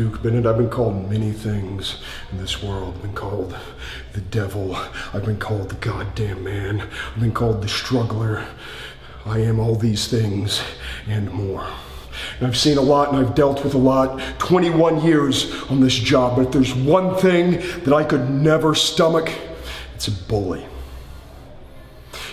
Duke Bennett, I've been called many things in this world. I've been called the devil. I've been called the goddamn man. I've been called the struggler. I am all these things and more. And I've seen a lot and I've dealt with a lot. 21 years on this job, but if there's one thing that I could never stomach, it's a bully.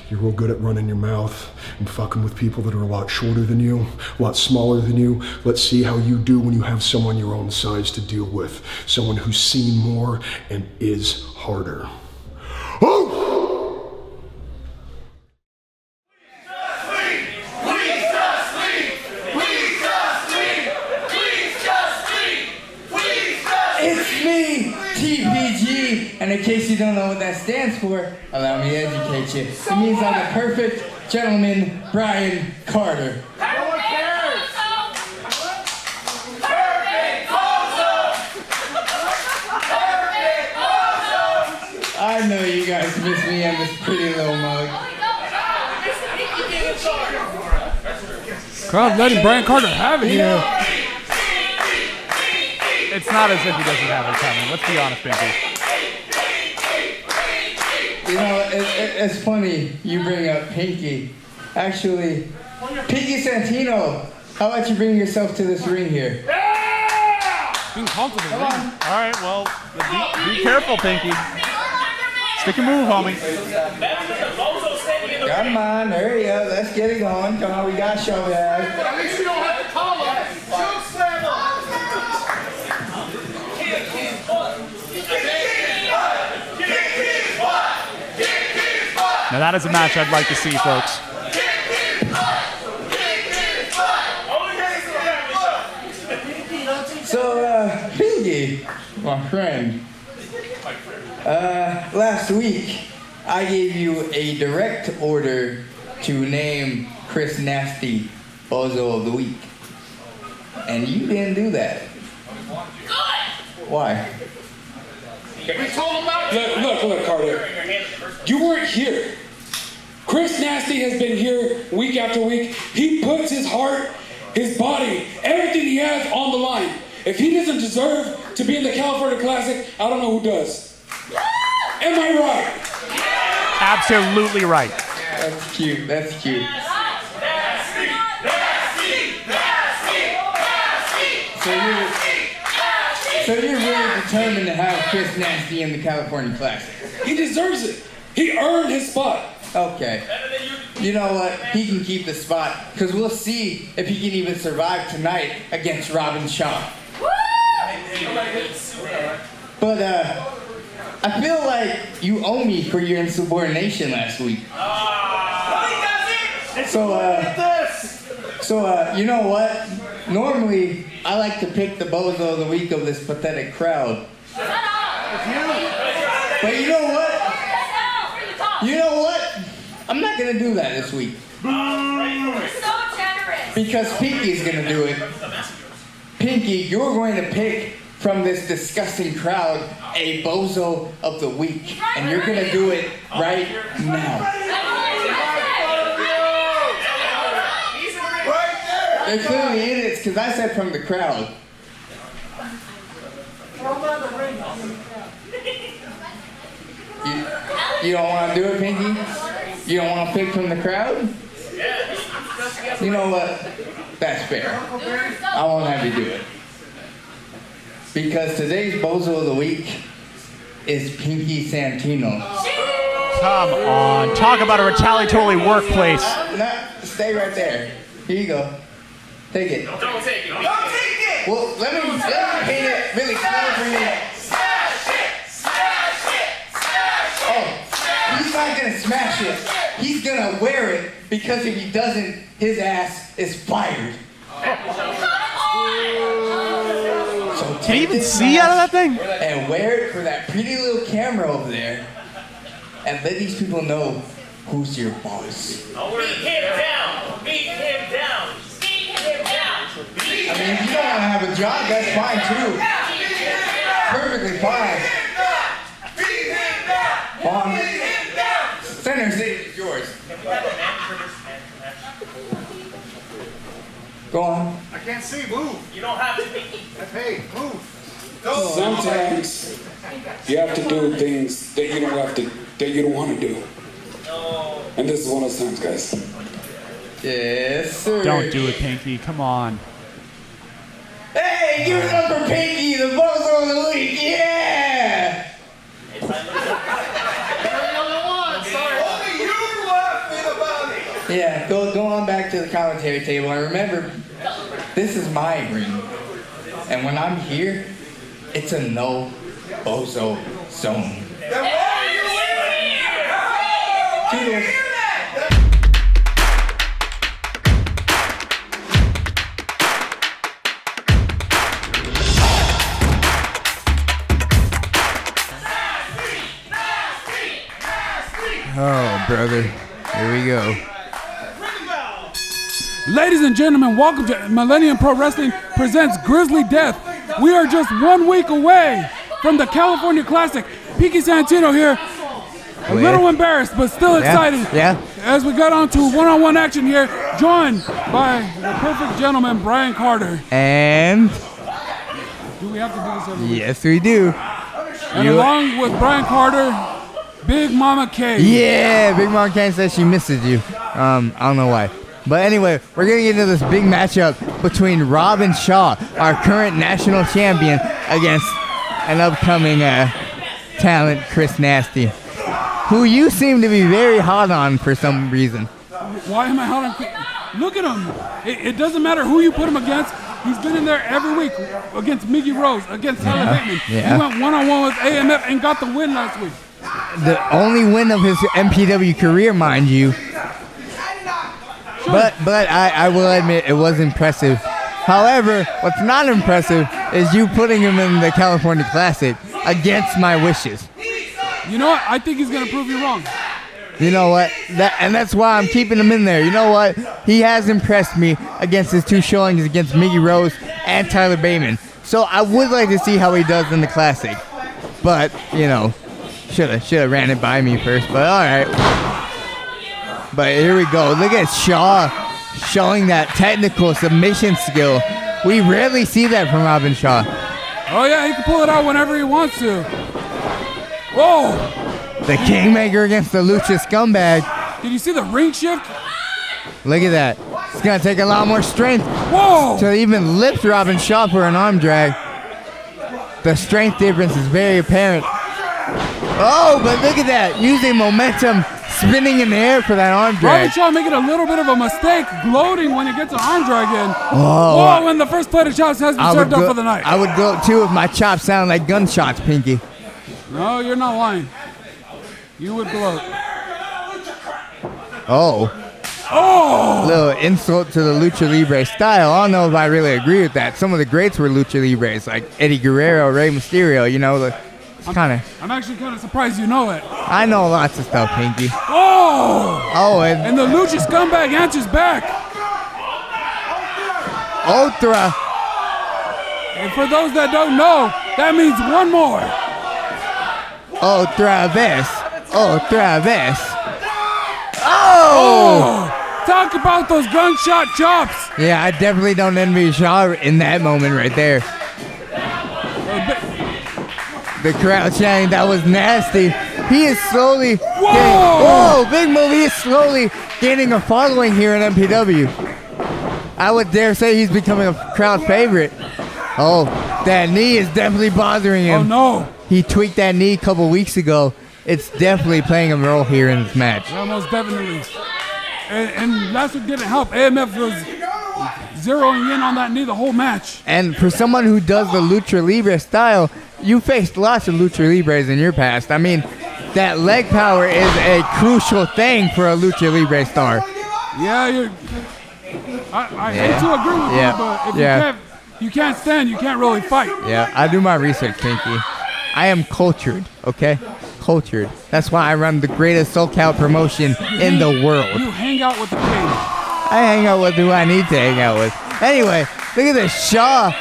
You're real good at running your mouth and fucking with people that are a lot shorter than you, a lot smaller than you. Let's see how you do when you have someone your own size to deal with. Someone who's seen more and is harder. Oh! And in case you don't know what that stands for, allow me to educate you. It means I'm the perfect gentleman, Brian Carter. No one cares! Perfect BOZO! Perfect BOZO! I know you guys miss me and this pretty little mug. Crowd letting Brian Carter have it here. It's not as if he doesn't have it coming. Let's be honest, Pinky. You know, it's funny you bring up Pinky. Actually, Pinky Santino, how about you bring yourself to this ring here? Yeah! Being confident. Come on. All right, well, be careful, Pinky. Stick and move, homie. Come on, hurry up. Let's get it going. Come on, we got show guys. At least you don't have to call him. Choke slam him. Now that is a match I'd like to see, folks. So, Pinky, my friend, last week I gave you a direct order to name Chris Nasty BOZO of the Week. And you didn't do that. Why? We told him not to. Look, Carter. You weren't here. Chris Nasty has been here week after week. He puts his heart, his body, everything he has on the line. If he doesn't deserve to be in the California Classic, I don't know who does. Am I right? Absolutely right. That's cute. That's cute. So you're really determined to have Chris Nasty in the California Classic? He deserves it. He earned his spot. Okay. You know what? He can keep the spot, because we'll see if he can even survive tonight against Robin Shaw. But I feel like you owe me for your insubordination last week. So you know what? Normally, I like to pick the BOZO of the week of this pathetic crowd. But you know what? You know what? I'm not gonna do that this week. You're so generous. Because Pinky's gonna do it. Pinky, you're going to pick from this disgusting crowd a BOZO of the week. And you're gonna do it right now. They're clearly idiots, because I said from the crowd. You don't want to do it, Pinky? You don't want to pick from the crowd? You know what? That's fair. I won't have you do it. Because today's BOZO of the week is Pinky Santino. Come on. Talk about a retaliatory workplace. No, stay right there. Here you go. Take it. Don't take it. Don't take it. Well, let me paint it really clear for you. Smash it. Smash it. Smash it. Oh, he's not gonna smash it. He's gonna wear it, because if he doesn't, his ass is fired. So Can you even see out of that thing? and wear it for that pretty little camera over there, and let these people know who's your boss. Beat him down. Beat him down. Beat him down. I mean, if you don't want to have a job, that's fine too. Perfectly fine. Beat him down. Fine. Beat him down. Center stage is yours. Go on. I can't see. Move. You don't have to be. Sometimes you have to do things that you don't want to do. And this is one of those times, guys. Yes, sir. Don't do it, Pinky. Come on. Hey, give it up for Pinky, the Bozo of the week. Yeah. Yeah, go on back to the commentary table. And remember, this is my ring. And when I'm here, it's a no Bozo zone. Toodles. Oh, brother. Here we go. Ladies and gentlemen, welcome to Millennium Pro Wrestling presents Grizzly Death. We are just 1 week away from the California Classic. Pinky Santino here, a little embarrassed, but still excited. Yeah. As we got on to one-on-one action here, joined by the perfect gentleman, Brian Carter. And Do we have to do this every week? yes, we do. And along with Brian Carter, Big Mama K. Yeah, Big Mom Kane says she misses you. I don't know why. But anyway, we're going to get into this big matchup between Rob and Shaw, our current national champion, against an upcoming talent, Chris Nasty, who you seem to be very hot on for some reason. Why am I hot on? Look at him. It doesn't matter who you put him against. He's been in there every week against Miggy Rose, against Tyler Bateman. Yeah. He went one-on-one with AMF and got the win last week. The only win of his MPW career, mind you. But I will admit it was impressive. However, what's not impressive is you putting him in the California Classic against my wishes. You know what? I think he's going to prove you wrong. You know what? That's why I'm keeping him in there. You know what? He has impressed me against his two showings against Miggy Rose and Tyler Bateman. So I would like to see how he does in the Classic. But, you know, should have ran it by me first. But all right. But here we go. Look at Shaw showing that technical submission skill. We rarely see that from Robin Shaw. Oh, yeah, he can pull it out whenever he wants to. Whoa! The Kingmaker against the Lucha Scumbag. Did you see the ring shift? Look at that. It's going to take a lot more strength Whoa! to even lift Robin Shaw for an arm drag. The strength difference is very apparent. Oh, but look at that. Using momentum, spinning in the air for that arm Robin drag. Shaw making a little bit of a mistake, gloating when he gets an arm drag in. Oh, Whoa, and the first plate of chops has been served up for the night. I would go too if my chops sound like gunshots, Pinky. No, you're not lying. You would gloat. Oh. Oh! Little insult to the Lucha Libre style. I don't know if I really agree with that. Some of the greats were Lucha Libres, like Eddie Guerrero, Rey Mysterio, you know. It's kind of... I'm actually kind of surprised you know it. I know lots of stuff, Pinky. Oh! Oh, and And the Lucha Scumbag answers back. Ultra. And for those that don't know, that means one more. Otra vez. Otra vez. Oh! Talk about those gunshot chops. Yeah, I definitely don't envy Shaw in that moment right there. The crowd chanting, that was nasty. He is slowly big move. He is slowly gaining a following here in MPW. I would dare say he's becoming a crowd favorite. Oh, that knee is definitely bothering him. Oh, no. He tweaked that knee a couple weeks ago. It's definitely playing a role here in this match. Yeah, most definitely. And last week didn't help. AMF was zeroing in on that knee the whole match. And for someone who does the Lucha Libre style, you faced lots of Lucha Libres in your past. I mean, that leg power is a crucial thing for a Lucha Libre star. Yeah, I hate to agree with you, but if you can't stand, you can't really fight. Yeah, I do my research, Pinky. I am cultured, okay? Cultured. That's why I run the greatest SoCal promotion in the world. You hang out with the king. I hang out with who I need to hang out with. Anyway, look at this Shaw.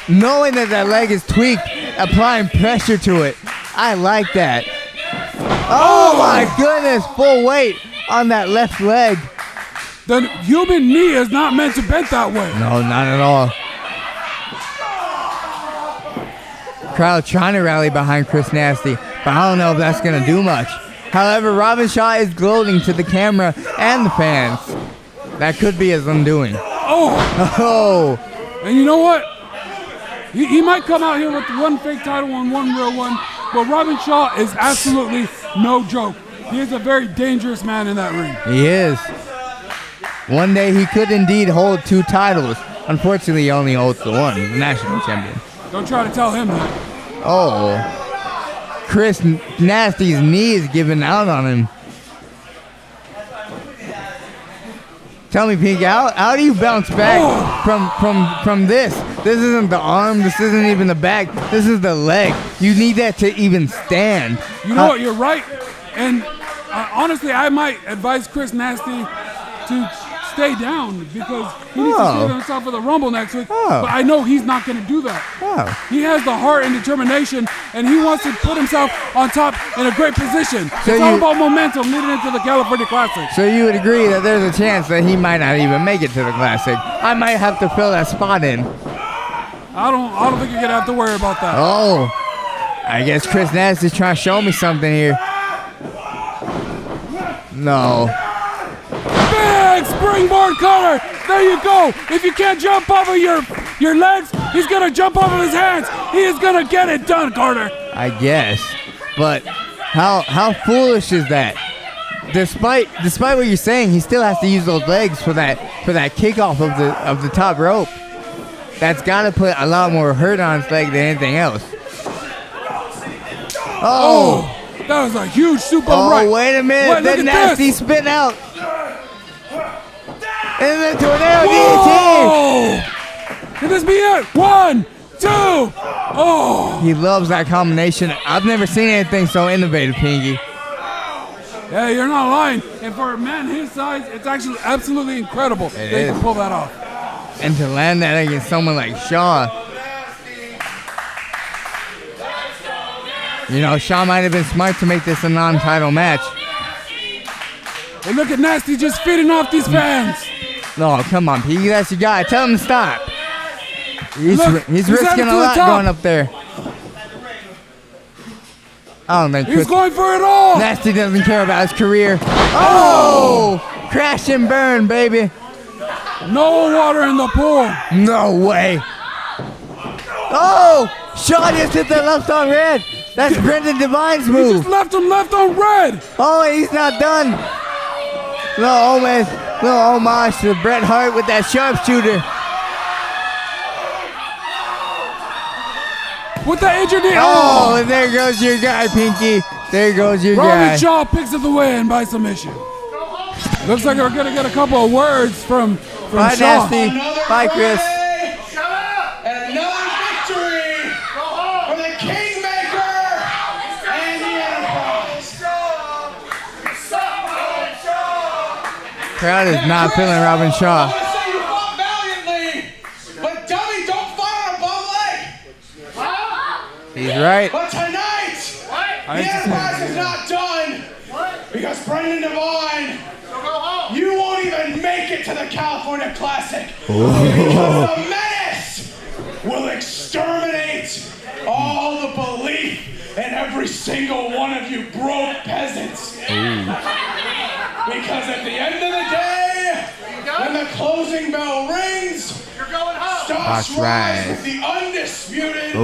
Knowing that leg is tweaked, applying pressure to it. I like that. Oh my goodness, full weight on that left leg. The human knee is not meant to bend that way. No, not at all. crowd trying to rally behind Chris Nasty, but I don't know if that's going to do much. However, Robin Shaw is gloating to the camera and the fans. That could be his undoing. Oh! And you know what? He might come out here with one fake title and one real one, but Robin Shaw is absolutely no joke. He is a very dangerous man in that ring. He is. One day he could indeed hold 2 titles. Unfortunately, he only holds the one, the national champion. Don't try to tell him that. Oh. Chris Nasty's knee is giving out on him. Tell me, Pinky, how do you bounce back from this? This isn't the arm. This isn't even the back. This is the leg. You need that to even stand. You know what? You're right. And honestly, I might advise Chris Nasty to stay down because he needs to save himself for the Rumble next week. But I know he's not going to do that. He has the heart and determination, and he wants to put himself on top in a great position. So it's all about momentum leading into the California Classic. So you would agree that there's a chance that he might not even make it to the Classic. I might have to fill that spot in. I don't think you're going to have to worry about that. Oh. I guess Chris Nasty's trying to show me something here. No. Big springboard cutter. There you go. If you can't jump off of your legs, he's going to jump off of his hands. He is going to get it done, Carter. I guess. But how foolish is that? Despite what you're saying, he still has to use those legs for that kickoff of the top rope. That's got to put a lot more hurt on his leg than anything else. Oh, that was a huge super right. Oh, wait a minute. That Nasty spin out. And then tornado DDT. Can this be it? 1, 2. Oh. He loves that combination. I've never seen anything so innovative, Pinky. Yeah, you're not lying. And for a man his size, it's actually absolutely incredible that he can pull that off. And to land that against someone like Shaw. You know, Shaw might have been smart to make this a non-title match. And look at Nasty just feeding off these fans. No, come on, Piggy, that's your guy. Tell him to stop. He's risking a lot going up there. I don't think he's going for it all. Nasty doesn't care about his career. Oh! Crash and burn, baby. No water in the pool. No way. Oh! Shaw just hit the left on red. That's Brendan Divine's move. He just left him left on red. Oh, he's not done. Little homage to Bret Hart with that sharpshooter. With the injured knee. Oh, and there goes your guy, Pinky. There goes your guy. Robin Shaw picks up the win by submission. Looks like we're going to get a couple of words from Bye, Shaw. Nasty. Bye, Chris. And another victory for the Kingmaker and the Enterprise. Crowd is not feeling Robin Shaw. I want to say you fought valiantly, but dummy, don't fight on a bum leg. He's right. But tonight, the Enterprise is not done because Brendan Devine, you won't even make it to the California Classic because the menace will exterminate all the belief in every single one of you broke peasants. Because at the end of the day, when the closing bell rings, Stops Rise with the undisputed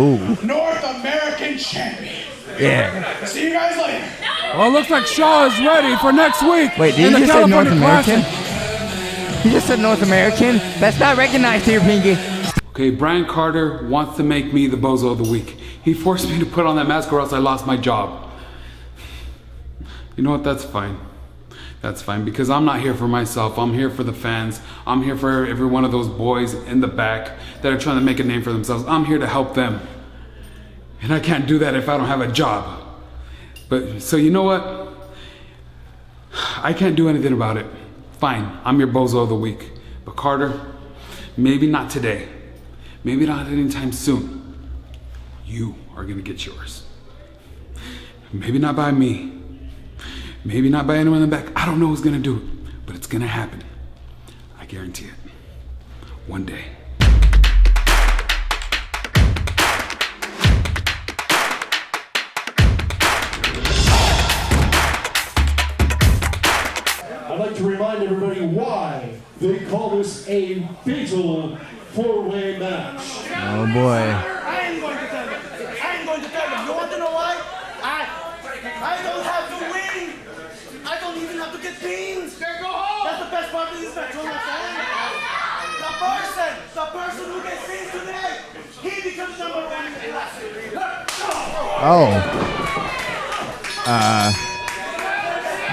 North American champion. Yeah. See you guys later. Well, it looks like Shaw is ready for next week. Wait, did in he the just say North California American? Classic. He just said North American? That's not recognized here, Pinky. Okay, Brian Carter wants to make me the Bozo of the Week. He forced me to put on that mask or else I lost my job. You know what, that's fine. That's fine, because I'm not here for myself. I'm here for the fans. I'm here for every one of those boys in the back that are trying to make a name for themselves. I'm here to help them. And I can't do that if I don't have a job. But, so you know what? I can't do anything about it. Fine, I'm your Bozo of the Week. But Carter, maybe not today. Maybe not anytime soon. You are gonna get yours. Maybe not by me. Maybe not by anyone in the back. I don't know who's gonna do it, but it's gonna happen. I guarantee it. One day. was a fatal four-way match. Oh boy. I ain't going to tell them. I ain't going to tell them. You want to know why? I don't have to win. I don't even have to get beans. Go home. That's the best part of this match. You know what I'm saying? The person who gets beans today, he becomes number one in the class.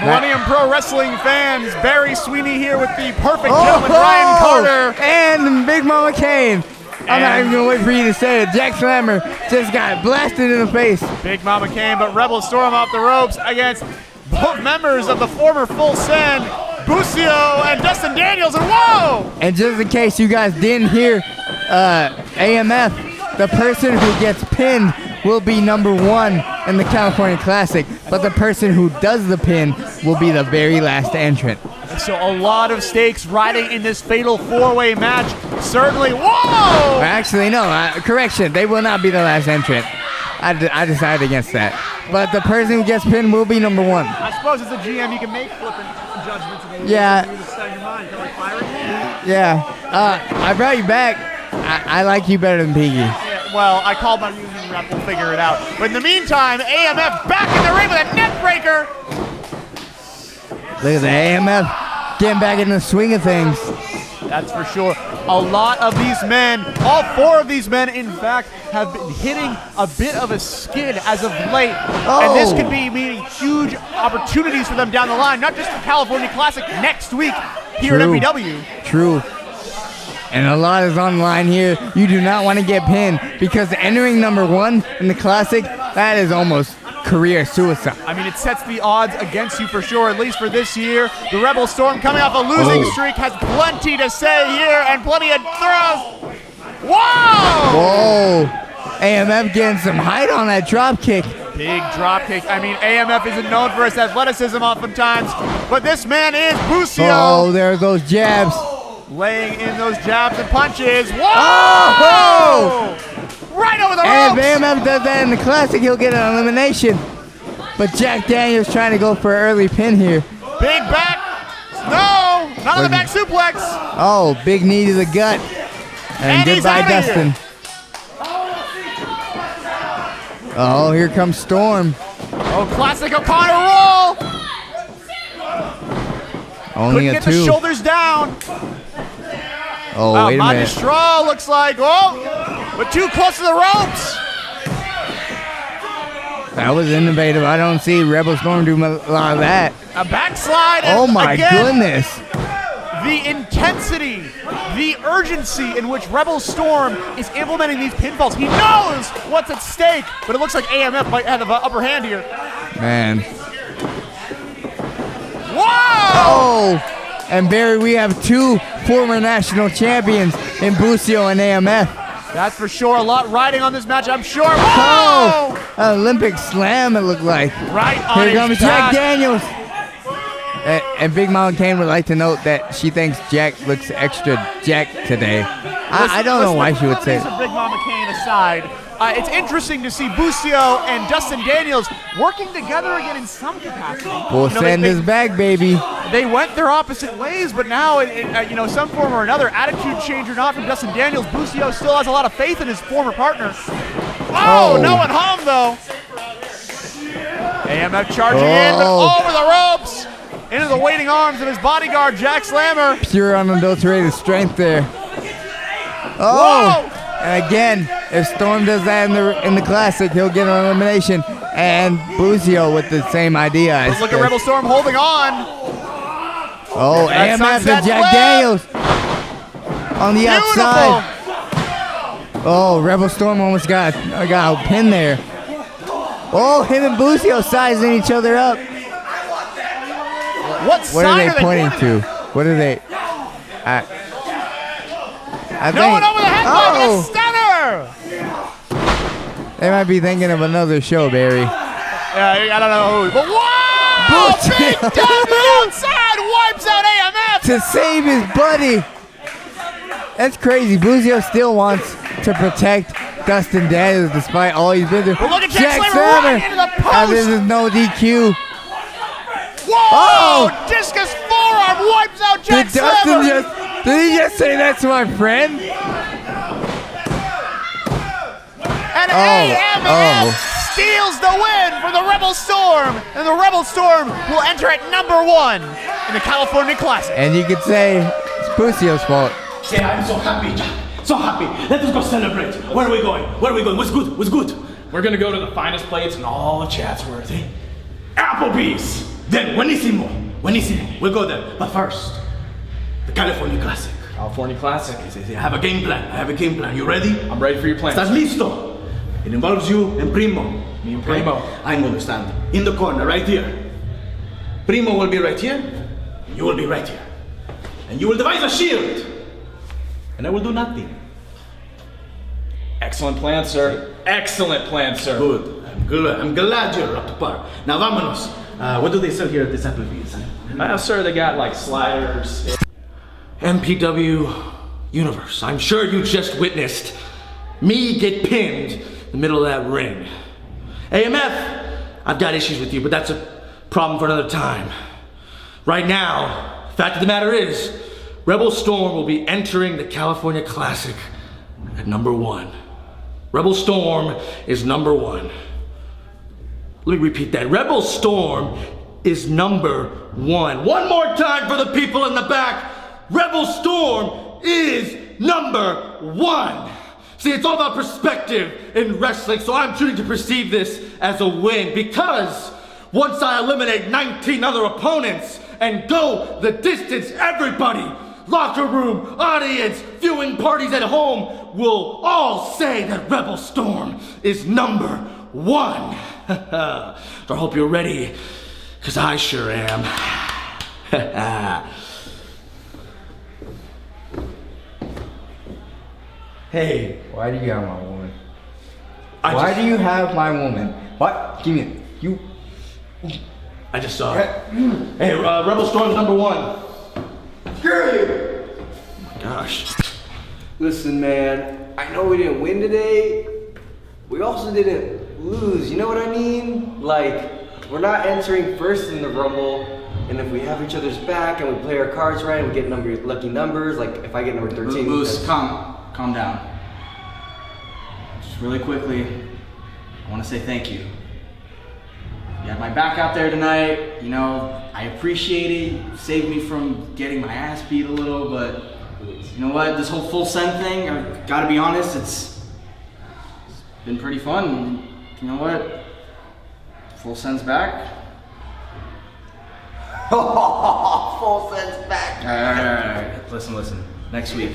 Millennium Pro Wrestling fans, Barry Sweeney here with the perfect gentleman, Ryan Carter. And Big Mama Kane. I'm not even going to wait for you to say it. Jack Slammer just got blasted in the face. Big Mama Kane, but Rebel Storm off the ropes against both members of the former Full Send, Bucio and Dustin Daniels, and whoa! And just in case you guys didn't hear, AMF, the person who gets pinned will be number one in the California Classic, but the person who does the pin will be the very last entrant. So a lot of stakes riding in this fatal four-way match. Certainly, whoa! Actually, no, correction, they will not be the last entrant. I decided against that. But the person who gets pinned will be number one. I suppose as a GM you can make flippant judgments. Yeah. You just set your mind. Kind of like firing. Yeah. I brought you back. I like you better than Piggy. Yeah, well, I called my union rep. We'll figure it out. But in the meantime, AMF back in the ring with a neck breaker. Look at the AMF getting back in the swing of things. That's for sure. A lot of these men, all four of these men, in fact, have been hitting a bit of a skid as of late. And this could be meaning huge opportunities for them down the line, not just the California Classic next week here at MPW. True. And a lot is on the line here. You do not want to get pinned because entering number one in the Classic, that is almost career suicide. I mean, it sets the odds against you for sure, at least for this year. The Rebel Storm coming off a losing streak has plenty to say here and plenty of throws. Whoa! AMF getting some height on that drop kick. Big drop kick. I mean, AMF isn't known for his athleticism oftentimes, but this man is Bucio. Oh, there goes jabs. Laying in those jabs and punches. Whoa! Oh! Right over the and ropes! if AMF does that in the Classic, he'll get an elimination. But Jack Daniels trying to go for an early pin here. Big back. No! Not on the back suplex. Oh, big knee to the gut. And goodbye, Dustin. Here. Oh, here comes Storm. Oh, classic O'Connor roll. Only Couldn't a get two. the shoulders down. Oh, wait a minute. Magistral looks like, but too close to the ropes. That was innovative. I don't see Rebel Storm do a lot of that. A backslide. Oh my goodness. The intensity, the urgency in which Rebel Storm is implementing these pinfalls. He knows what's at stake, but it looks like AMF might have the upper hand here. Man. Whoa! Oh! And Barry, we have two former national champions in Bucio and AMF. That's for sure. A lot riding on this match, I'm sure. Whoa! Oh! An Olympic slam, it looked like. Right on Here comes his Jack back. Daniels. And Big Mama Kane would like to note that she thinks Jack looks extra Jack today. I don't know why she would say it. Big Mama Kane aside, it's interesting to see Bucio and Dustin Daniels working together again in some capacity. We'll send his back, baby. They went their opposite ways, but now, in some form or another, attitude change or not from Dustin Daniels, Bucio still has a lot of faith in his former partner. Oh, no one home though. AMF charging in, but over the ropes. Into the waiting arms of his bodyguard, Jack Slammer. Pure unadulterated strength there. Oh! Whoa! And again, if Storm does that in the Classic, he'll get an elimination. And Bucio with the same idea. Let's look at Rebel Storm holding on. Oh, That's AMF sunset and Jack flip. Daniels on the Beautiful. outside. Oh, Rebel Storm almost got a pin there. Oh, him and Bucio sizing each other up. What are they pointing to? What are they? I think. No one over the head, stunner. They might be thinking of another show, Barry. Yeah, I don't know who. But whoa! Big dumb outside wipes out AMF to save his buddy. That's crazy. Bucio still wants to protect Dustin Daniels despite all he's been through. But look at Jack Slammer right into the post. And this is no DQ. Whoa! Oh! Discus forearm wipes out Jack Did Dustin Slammer. just Did he just say that to my friend? And AMF steals the win for the Rebel Storm, and the Rebel Storm will enter at #1 in the California Classic. And you could say it's Bucio's fault. Say, I'm so happy, Jack. So happy. Let us go celebrate. Where are we going? Where are we going? What's good? What's good? We're gonna go to the finest plates in all of Chatsworth. Applebee's. Then, buenísimo. Buenísimo. We'll go there. But first, the California Classic. California Classic. I have a game plan. I have a game plan. You ready? I'm ready for your plan. ¿Estás listo? It involves you and Primo. Me and Primo. I'm going to stand in the corner right here. Primo will be right here. And you will be right here. And you will devise a shield. And I will do nothing. Excellent plan, sir. Excellent plan, sir. Good. I'm glad you're up to par. Now, vámonos. What do they sell here at this Applebee's? Sir, they got like sliders. MPW Universe. I'm sure you just witnessed me get pinned in the middle of that ring. AMF, I've got issues with you, but that's a problem for another time. Right now, fact of the matter is, Rebel Storm will be entering the California Classic at #1. Rebel Storm is #1. Let me repeat that. Rebel Storm is #1. One more time for the people in the back. Rebel Storm is #1. See, it's all about perspective in wrestling, so I'm choosing to perceive this as a win because once I eliminate 19 other opponents and go the distance, everybody, locker room, audience, viewing parties at home, will all say that Rebel Storm is #1. So I hope you're ready, because I sure am. Hey. Why do you have my woman? Why do you have my woman? What? Give me it. You. I just saw it. Hey, Rebel Storm's #1. Screw Oh my gosh. Listen, man, I know we didn't win today. We also didn't lose, you know what I mean? Like, we're not entering first in the Rumble, and if we have each other's back and we play our cards right and we get lucky numbers, like if I get number 13. Moose, calm down. Just really quickly, I want to say thank you. You had my back out there tonight, you know, I appreciate it. You saved me from getting my ass beat a little, but you know what, this whole full send thing, I gotta be honest, it's been pretty fun. You know what? Full send's back. Full send's back. All right. Listen. Next week,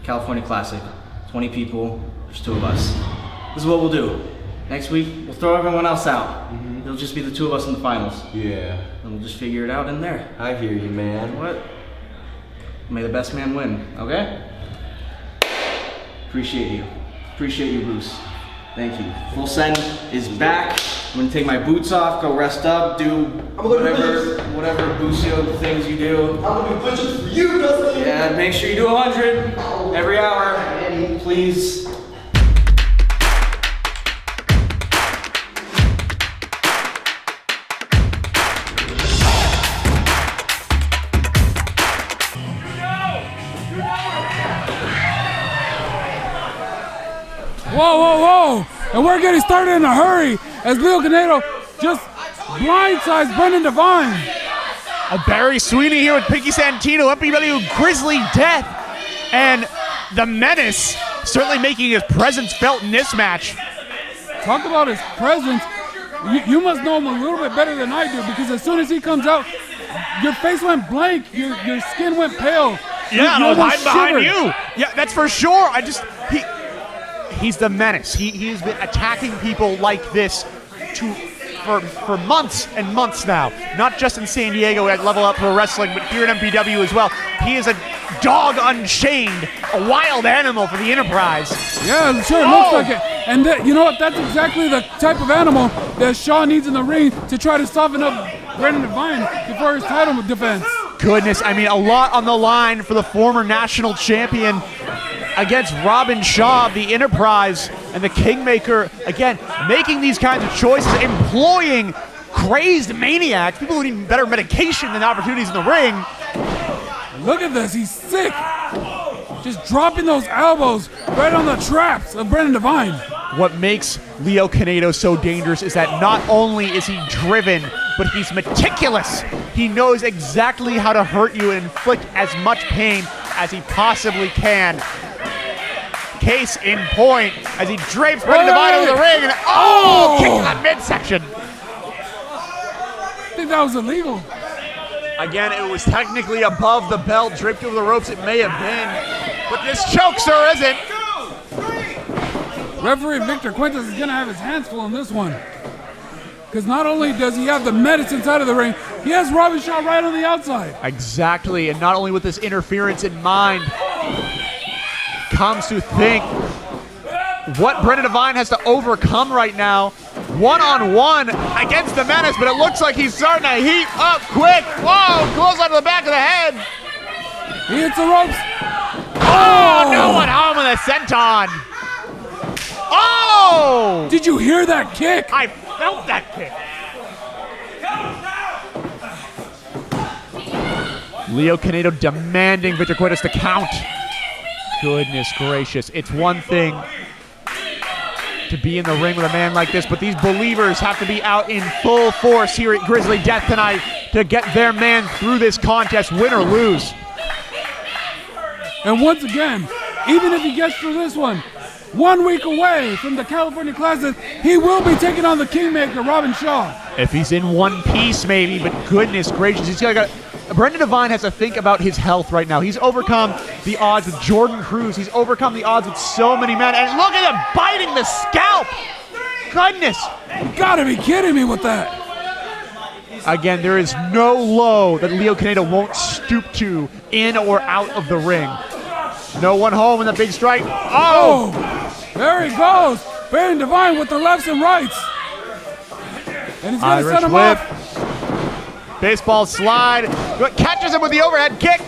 California Classic, 20 people, there's 2 of us. This is what we'll do. Next week, we'll throw everyone else out. It'll just be the 2 of us in the finals. Yeah. And we'll just figure it out in there. I hear you, man. You know what? May the best man win, okay? Appreciate you, Bruce. Thank you. Full send is back. I'm gonna take my boots off, go rest up, do whatever Bucio things you do. I'm gonna be punching for you, Dustin. Yeah, make sure you do 100 every hour, please. Whoa. And we're getting started in a hurry as Leo Canedo just blindsides Brendan Devine. A Barry Sweeney here with Pinky Santino, MPW Grizzly Death, and the Menace certainly making his presence felt in this match. Talk about his presence. You must know him a little bit better than I do, because as soon as he comes out, your face went blank, your skin went pale. Yeah, you I was hiding behind shivered. you. Yeah, that's for sure. He's the Menace. He's been attacking people like this for months and months now. Not just in San Diego at Level Up Pro Wrestling, but here at MPW as well. He is a dog unchained, a wild animal for the Enterprise. Yeah, sure, it looks like it. And you know what? That's exactly the type of animal that Shaw needs in the ring to try to soften up Brendan Devine before his title defense. Goodness, I mean, a lot on the line for the former national champion against Robin Shaw of the Enterprise, and the Kingmaker, again, making these kinds of choices, employing crazed maniacs, people who need better medication than opportunities in the ring. Look at this. He's sick. Just dropping those elbows right on the traps of Brendan Devine. What makes Leo Canedo so dangerous is that not only is he driven, but he's meticulous. He knows exactly how to hurt you and inflict as much pain as he possibly can. Case in point, as he drapes Brendan Devine over the ring, and kick to that midsection. I think that was illegal. Again, it was technically above the belt, draped over the ropes. It may have been, but this choke, sir, isn't. Referee Victor Quintas is going to have his hands full in this one. Because not only does he have the medicine side of the ring, he has Robin Shaw right on the outside. Exactly, and not only with this interference in mind, comes to think what Brendan Devine has to overcome right now, one-on-one against the Menace, but it looks like he's starting to heat up quick. Whoa, close onto the back of the head. He hits the ropes. Oh, no one home with a senton. Oh! Did you hear that kick? I felt that kick. Leo Canedo demanding Victor Quintas to count. Goodness gracious. It's one thing to be in the ring with a man like this, but these believers have to be out in full force here at Grizzly Death tonight to get their man through this contest, win or lose. And once again, even if he gets through this one, 1 week away from the California Classic, he will be taking on the Kingmaker, Robin Shaw. If he's in one piece, maybe, but goodness gracious, he's got Brendan Devine has to think about his health right now. He's overcome the odds with Jordan Cruz. He's overcome the odds with so many men. And look at him biting the scalp. Goodness. You gotta be kidding me with that. Again, there is no low that Leo Canedo won't stoop to in or out of the ring. No one home in the big strike. Oh! There he goes. Brendan Devine with the lefts and rights. And he's gonna Irish set him whip. up. Baseball slide. Catches him with the overhead kick.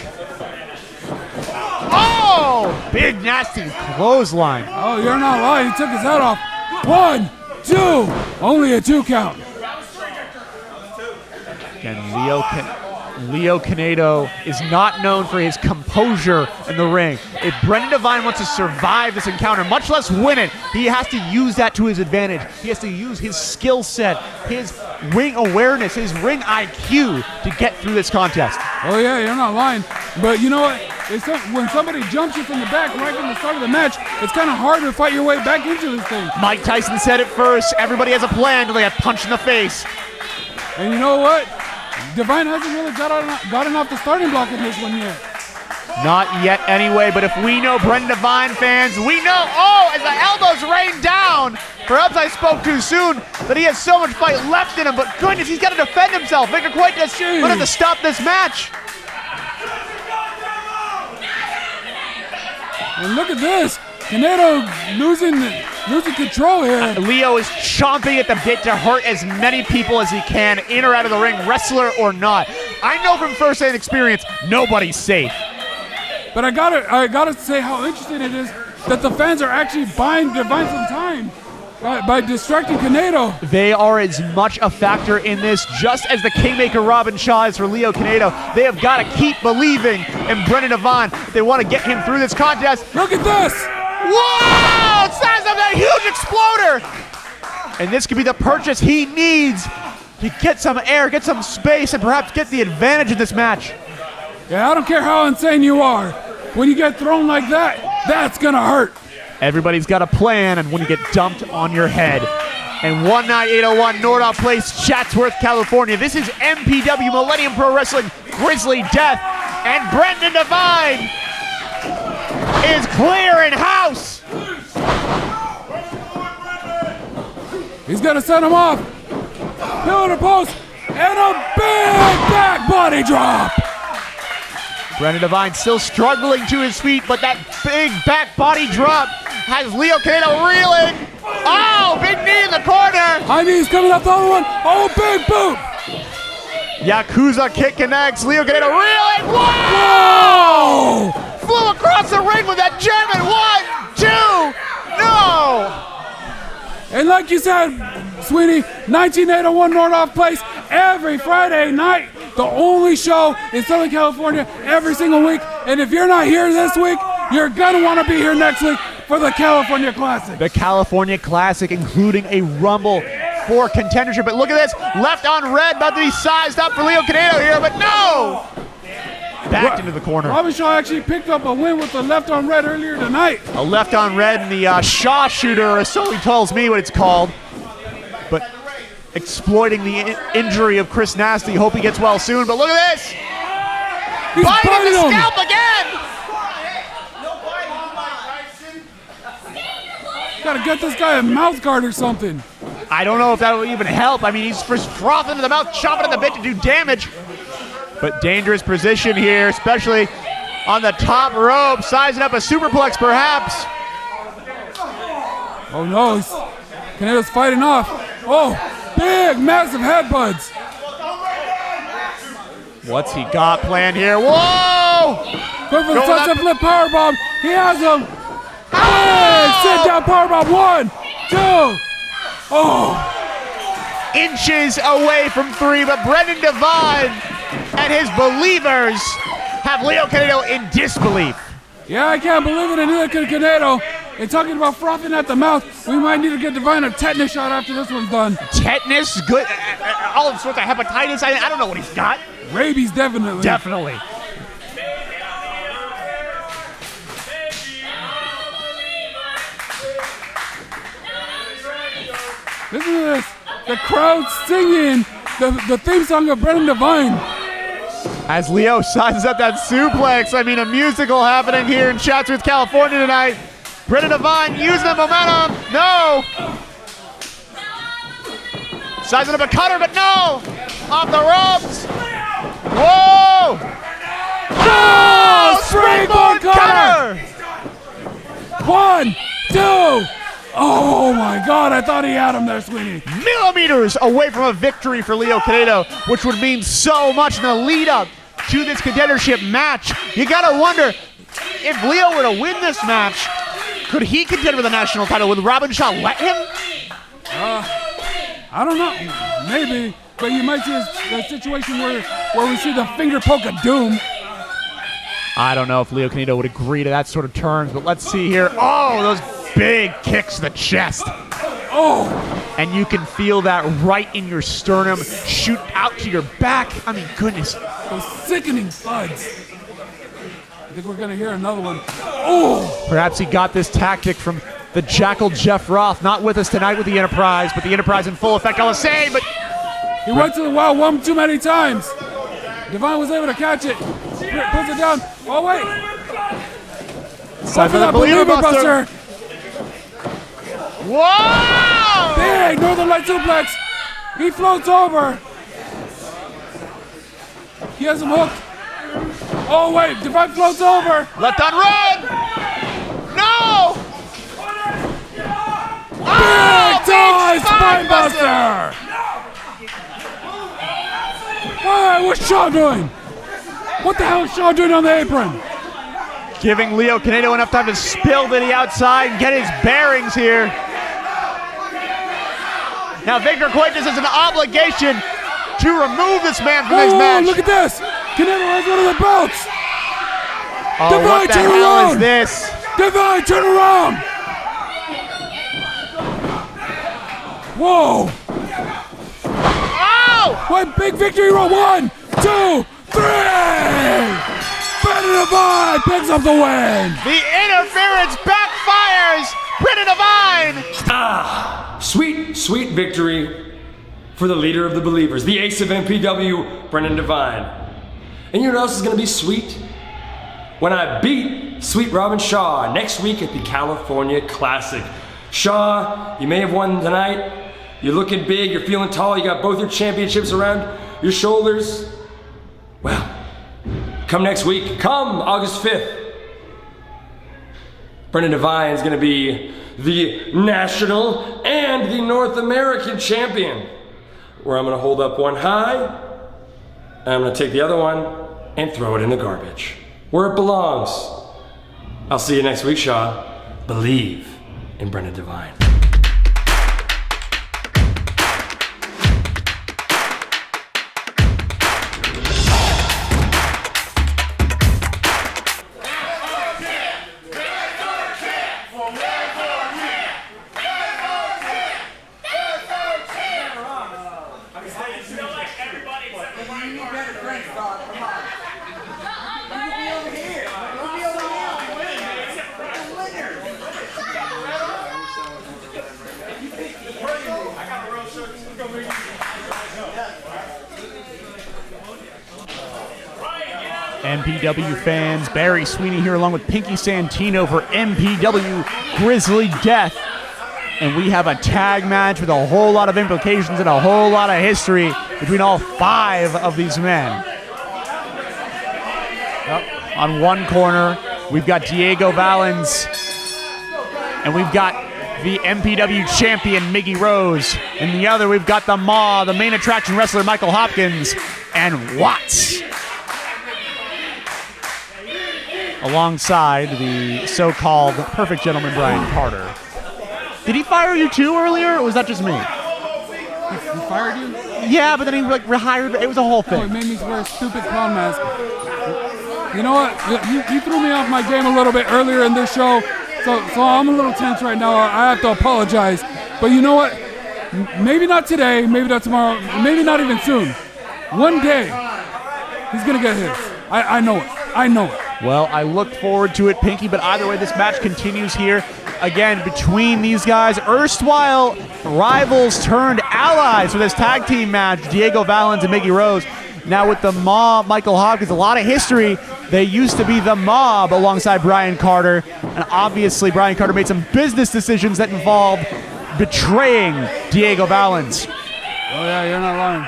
Oh! Big nasty clothesline. Oh, you're not lying. He took his head off. 1, 2. Only a 2 count. Again, Leo Canedo is not known for his composure in the ring. If Brendan Devine wants to survive this encounter, much less win it, he has to use that to his advantage. He has to use his skill set, his ring awareness, his ring IQ to get through this contest. Oh yeah, you're not lying. But you know what? When somebody jumps you from the back right from the start of the match, it's kind of hard to fight your way back into this thing. Mike Tyson said it first. Everybody has a plan until they get punched in the face. And you know what? Devine hasn't really gotten off the starting block in this one yet. Not yet anyway, but if we know Brendan Devine fans, we know, as the elbows rain down, perhaps I spoke too soon, that he has so much fight left in him, but goodness, he's got to defend himself. Victor Quintas would have to stop this match. And look at this. Canedo losing control here. Leo is chomping at the bit to hurt as many people as he can, in or out of the ring, wrestler or not. I know from first-hand experience, nobody's safe. But I gotta say how interesting it is that the fans are actually buying Devine some time by distracting Canedo. They are as much a factor in this just as the Kingmaker Robin Shaw is for Leo Canedo. They have got to keep believing in Brendan Devine if they want to get him through this contest. Look at this! Whoa! It size up that huge exploder! And this could be the purchase he needs to get some air, get some space, and perhaps get the advantage in this match. Yeah, I don't care how insane you are. When you get thrown like that, that's gonna hurt. Everybody's got a plan, and when you get dumped on your head. And 19801 Nordoff Place, Chatsworth, California. This is MPW Millennium Pro Wrestling Grizzly Death, and Brendan Devine is clearing house. He's gonna set him off. Pillar to post, and a big back body drop. Brendan Devine still struggling to his feet, but that big back body drop has Leo Canedo reeling. Oh, big knee in the corner. High knee's coming up the other one. Oh, big boot. Yakuza kick connects. Leo Canedo reeling. Whoa! Flew across the ring with that German. 1, 2, no! And like you said, Sweeney, 19801 Nordoff Place, every Friday night, the only show in Southern California every single week. And if you're not here this week, you're gonna want to be here next week for the California Classic. The California Classic, including a Rumble for contendership. But look at this, left on red, about to be sized up for Leo Canedo here, but no! Backed into the corner. Robin Shaw actually picked up a win with the left on red earlier tonight. A left on red in the Shaw shooter, so he tells me what it's called. But exploiting the injury of Chris Nasty. Hope he gets well soon, but look at this! He's biting the scalp again! Gotta get this guy a mouth guard or something. I don't know if that will even help. I mean, he's first frothing to the mouth, chomping at the bit to do damage. But dangerous position here, especially on the top rope, sizing up a superplex perhaps. Oh no, Canedo's fighting off. Oh, big, massive headbutts. What's he got planned here? Whoa! Going for the sunset flip powerbomb. He has him. Big sit down powerbomb. 1, 2. Oh. Inches away from 3, but Brendan Devine and his believers have Leo Canedo in disbelief. Yeah, I can't believe it, and neither can Canedo. And talking about frothing at the mouth, we might need to get Devine a tetanus shot after this one's done. Tetanus? Good. All sorts of hepatitis. I don't know what he's got. Rabies, definitely. Definitely. Listen to this. The crowd singing the theme song of Brendan Devine. As Leo sizes up that suplex, I mean, a musical happening here in Chatsworth, California tonight. Brendan Devine using the momentum. No. Sizing up a cutter, but no. Off the ropes. Whoa. Oh, springboard cutter. 1, 2. Oh my God, I thought he had him there, Sweeney. Millimeters away from a victory for Leo Canedo, which would mean so much in the lead up to this contendership match. You gotta wonder, if Leo were to win this match, could he contend for the national title? Would Robin Shaw let him? I don't know, maybe, but you might see a situation where we see the finger poke of doom. I don't know if Leo Canedo would agree to that sort of terms, but let's see here. Oh, those big kicks to the chest. Oh! And you can feel that right in your sternum, shoot out to your back. I mean, goodness. Those sickening thuds. I think we're gonna hear another one. Oh! Perhaps he got this tactic from the Jackal Jeff Roth, not with us tonight with the Enterprise, but the Enterprise in full effect all the same, but... He went to the well one too many times. Devine was able to catch it. Puts it down. Oh, wait. Time for that Believer Buster. Whoa! Big Northern Light suplex. He floats over. He has him hooked. Oh, wait. Devine floats over. Left on red. No! Big time spine buster. Hey, what's Shaw doing? What the hell is Shaw doing on the apron? Giving Leo Canedo enough time to spill to the outside and get his bearings here. Now Victor Cuentas has an obligation to remove this man from this match. Look at this! Canedo has one of the belts! Oh, Devine, what the turn hell around! is this? Devine, turn around! Whoa! Oh! What big victory roll! 1, 2, 3! Brendan Devine picks up the win! The interference backfires! Brendan Devine! Sweet, sweet victory for the leader of the Believers, the ace of MPW, Brendan Devine. And you know what else is going to be sweet? When I beat Sweet Robin Shaw next week at the California Classic. Shaw, you may have won tonight. You're looking big, you're feeling tall, you got both your championships around your shoulders. Well, come next week, come August 5th. Brendan Devine is going to be the national and the North American champion. Where I'm going to hold up one high, and I'm going to take the other one and throw it in the garbage. Where it belongs. I'll see you next week, Shaw. Believe in Brendan Devine. MPW fans, Barry Sweeney here along with Pinky Santino for MPW Grizzly Death. And we have a tag match with a whole lot of implications and a whole lot of history between all 5 of these men. Yep. On one corner, we've got Diego Valens, and we've got the MPW champion, Miggy Rose. In the other, we've got the Maw, the main attraction wrestler, Michael Hopkins, and Watts. Alongside the so-called perfect gentleman, Brian Carter. Did he fire you too earlier, or was that just me? He fired you? Yeah, but then he like rehired. It was a whole thing. Oh, it made me wear a stupid clown mask. You know what? You threw me off my game a little bit earlier in this show, so I'm a little tense right now. I have to apologize. But you know what? Maybe not today, maybe not tomorrow, maybe not even soon. One day, he's gonna get his. I know it. I know it. Well, I look forward to it, Pinky, but either way, this match continues here. Again, between these guys, erstwhile rivals turned allies for this tag team match, Diego Valens and Miggy Rose. Now with the Mob, Michael Hopkins, a lot of history. They used to be the Mob alongside Brian Carter, and obviously Brian Carter made some business decisions that involved betraying Diego Valens. Oh yeah, you're not lying.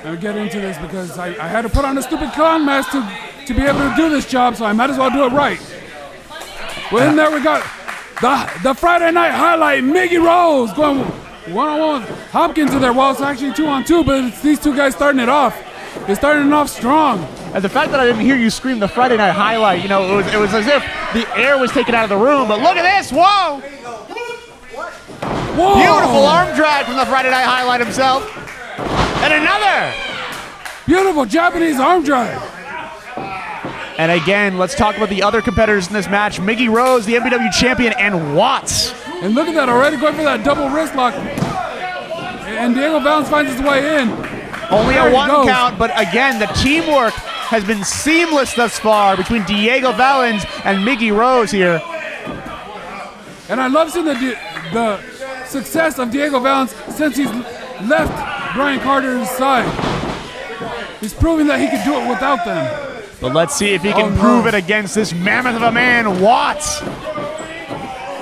Let me get into this because I had to put on a stupid clown mask to be able to do this job, so I might as well do it right. Well, in there we got the Friday night highlight, Miggy Rose going one-on-one with Hopkins in there. Well, it's actually 2-on-2, but it's these two guys starting it off. They're starting it off strong. And the fact that I didn't hear you scream the Friday night highlight, you know, it was as if the air was taken out of the room. But look at this, whoa! Whoa! Beautiful arm drag from the Friday night highlight himself. And another! Beautiful Japanese arm drag. And again, let's talk about the other competitors in this match. Miggy Rose, the MPW champion, and Watts. And look at that, already going for that double wrist lock. And Diego Valens finds his way in. Only a 1 count, but again, the teamwork has been seamless thus far between Diego Valens and Miggy Rose here. And I love seeing the success of Diego Valens since he's left Brian Carter's side. He's proving that he can do it without them. But let's see if he can prove it against this mammoth of a man, Watts.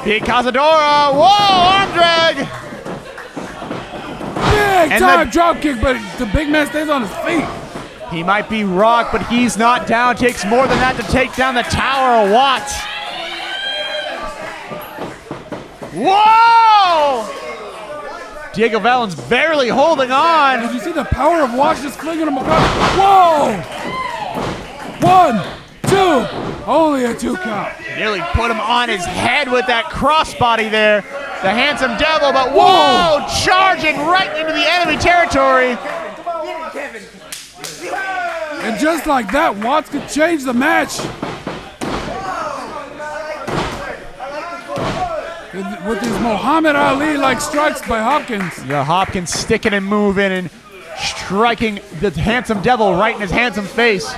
Big Cazadora, whoa, arm drag. Big time drop kick, but the big man stays on his feet. He might be rocked, but he's not down. Takes more than that to take down the tower of Watts. Whoa! Diego Valens barely holding on. Did you see the power of Watts just flinging him across? Whoa! 1, 2, only a 2 count. Nearly put him on his head with that crossbody there. The handsome devil, but whoa! Charging right into the enemy territory. And just like that, Watts could change the match. With these Muhammad Ali-like strikes by Hopkins. Yeah, Hopkins sticking and moving and striking the handsome devil right in his handsome face.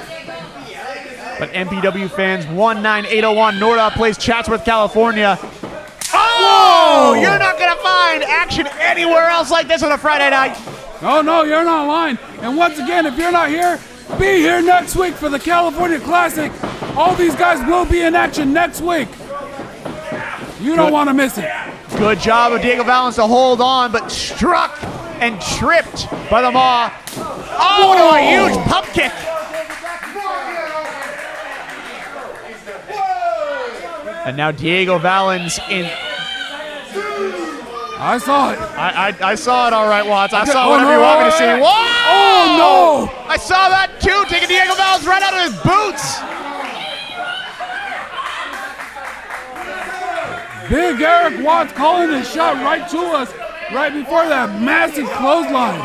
But MPW fans, 19801 Nordoff Place, Chatsworth, California. Oh! Whoa! You're not going to find action anywhere else like this on a Friday night. Oh, no, you're not lying. And once again, if you're not here, be here next week for the California Classic. All these guys will be in action next week. You don't want to miss it. Good job of Diego Valens to hold on, but struck and tripped by the Maw. Oh, what a huge pump kick. And now Diego Valens in. I saw it. I saw it all right, Watts. I saw whatever you want me to see. Whoa! Oh, no! I saw that too, taking Diego Valens right out of his boots. Big Eric Watts calling his shot right to us right before that massive clothesline.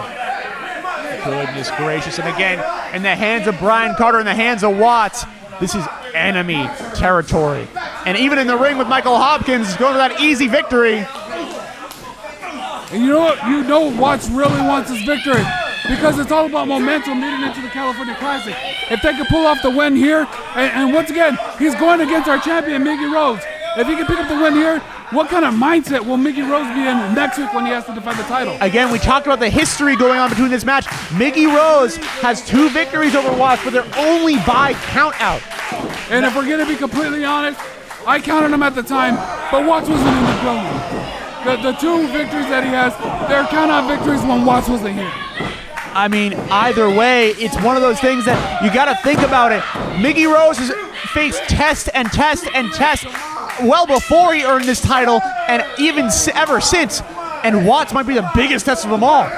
Goodness gracious. And again, in the hands of Brian Carter, in the hands of Watts, this is enemy territory. And even in the ring with Michael Hopkins, going for that easy victory. And you know what? You know Watts really wants his victory because it's all about momentum leading into the California Classic. If they can pull off the win here, and once again, he's going against our champion, Miggy Rose. If he can pick up the win here, what kind of mindset will Miggy Rose be in next week when he has to defend the title? Again, we talked about the history going on between this match. Miggy Rose has 2 victories over Watts, but they're only by count out. And if we're going to be completely honest, I counted him at the time, but Watts wasn't in the building. The 2 victories that he has, they're count out victories when Watts wasn't here. I mean, either way, it's one of those things that you got to think about it. Miggy Rose has faced test and test and test well before he earned this title, and even ever since. And Watts might be the biggest test of them all.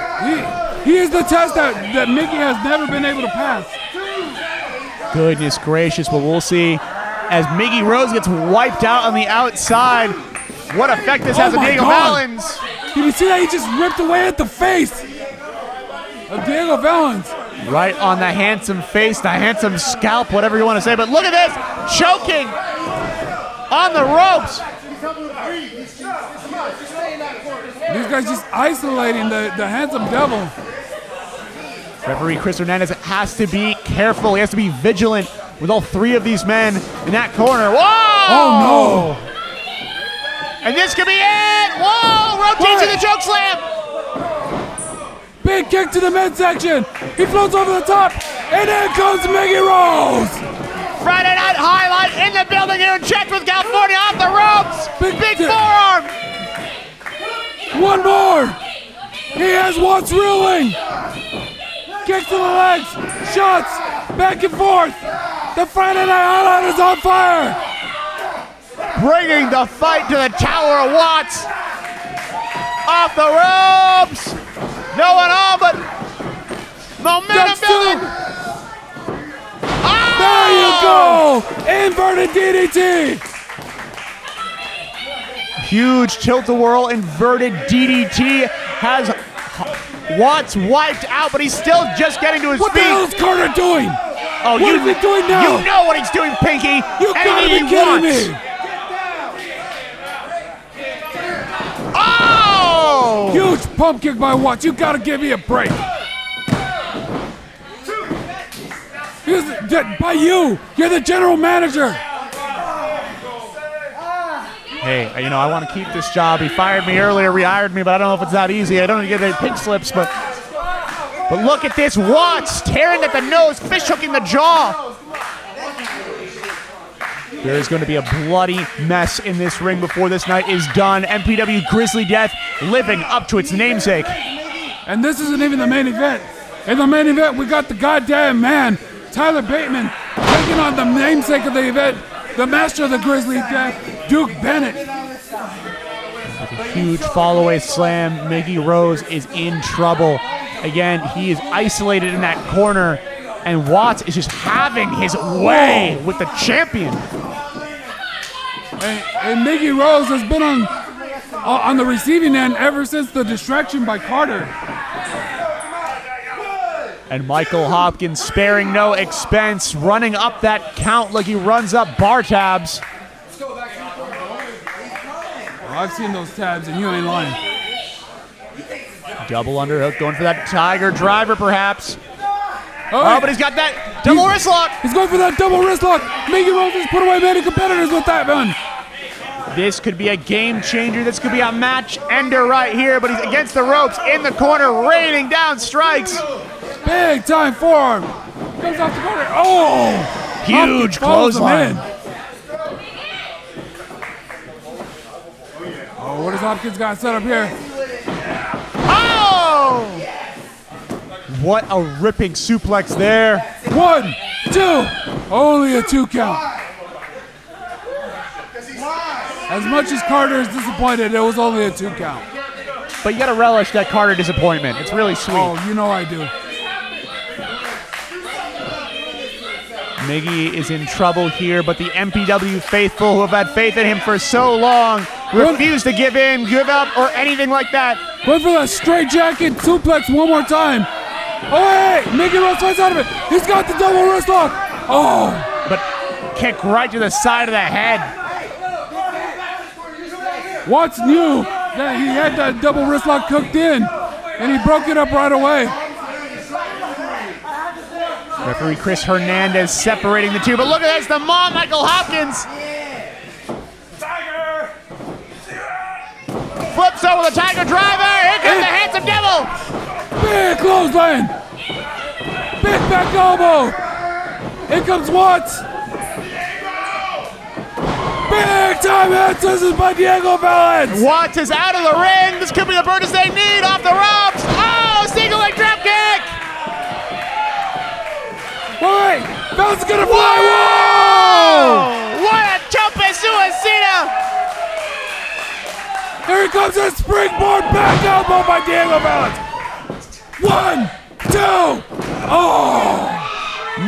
He is the test that Miggy has never been able to pass. Goodness gracious, but we'll see as Miggy Rose gets wiped out on the outside. What effect this has on Diego Valens. Did you see that? He just ripped away at the face of Diego Valens. Right on the handsome face, the handsome scalp, whatever you want to say. But look at this, choking on the ropes. These guys just isolating the handsome devil. Referee Chris Fernandez has to be careful. He has to be vigilant with all 3 of these men in that corner. Whoa! Oh, no. And this could be it! Whoa! Rotates to the choke slam! Big kick to the midsection. He floats over the top, and in comes Miggy Rose. Friday Night Highlight in the building here in Chatsworth, California, off the ropes. Big forearm. One more. He has Watts reeling. Kicks to the legs, shots, back and forth. The Friday Night Highlight is on fire. Bringing the fight to the Tower of Watts. Off the ropes. No one on, but momentum building. Oh! There you go. Inverted DDT. Huge tilt-a-whirl inverted DDT has Watts wiped out, but he's still just getting to his feet. What the hell is Carter doing? Oh, what is he doing now? You know what he's doing, Pinky. You gotta be kidding me. Oh! Huge pump kick by Watts. You gotta give me a break. By you. You're the general manager. Hey, you know, I want to keep this job. He fired me earlier, rehired me, but I don't know if it's that easy. I don't get any pink slips, but look at this. Watts tearing at the nose, fish hooking the jaw. There is going to be a bloody mess in this ring before this night is done. MPW Grizzly Death living up to its namesake. And this isn't even the main event. In the main event, we got the goddamn man, Tyler Bateman, taking on the namesake of the event, the master of the Grizzly Death, Duke Bennett. With a huge follow-away slam, Miggy Rose is in trouble. Again, he is isolated in that corner, and Watts is just having his way with the champion. And Miggy Rose has been on the receiving end ever since the distraction by Carter. And Michael Hopkins sparing no expense, running up that count like he runs up bar tabs. I've seen those tabs and you ain't lying. Double underhook, going for that tiger driver perhaps. Oh, but he's got that double wrist lock. He's going for that double wrist lock. Miggy Rose has put away many competitors with that one. This could be a game changer. This could be a match ender right here, but he's against the ropes in the corner, raining down strikes. Big time forearm. Comes off the corner. Oh! Huge clothesline. Oh, what has Hopkins got set up here? Oh! What a ripping suplex there. 1, 2. Only a 2 count. As much as Carter is disappointed, it was only a 2 count. But you gotta relish that Carter disappointment. It's really sweet. Oh, you know I do. Miggy is in trouble here, but the MPW faithful who have had faith in him for so long refuse to give in, give up, or anything like that. Going for that straight jacket suplex one more time. Oh, hey! Miggy Rose fights out of it. He's got the double wrist lock. Oh! But kick right to the side of the head. Watts knew that he had that double wrist lock cooked in, and he broke it up right away. Referee Chris Fernandez separating the two, but look at this, the Michael Hopkins. flips over the Tiger Driver. Here comes the Handsome Devil. Big clothesline. Big back elbow. Here comes Watts. Big time head scissors by Diego Valens. Watts is out of the ring. This could be the Brutus they need off the ropes. Oh, single leg drop kick. Wait, Valens is gonna fly. Whoa! What a tope suicida. Here he comes, a springboard back elbow by Diego Valens. 1, 2, oh!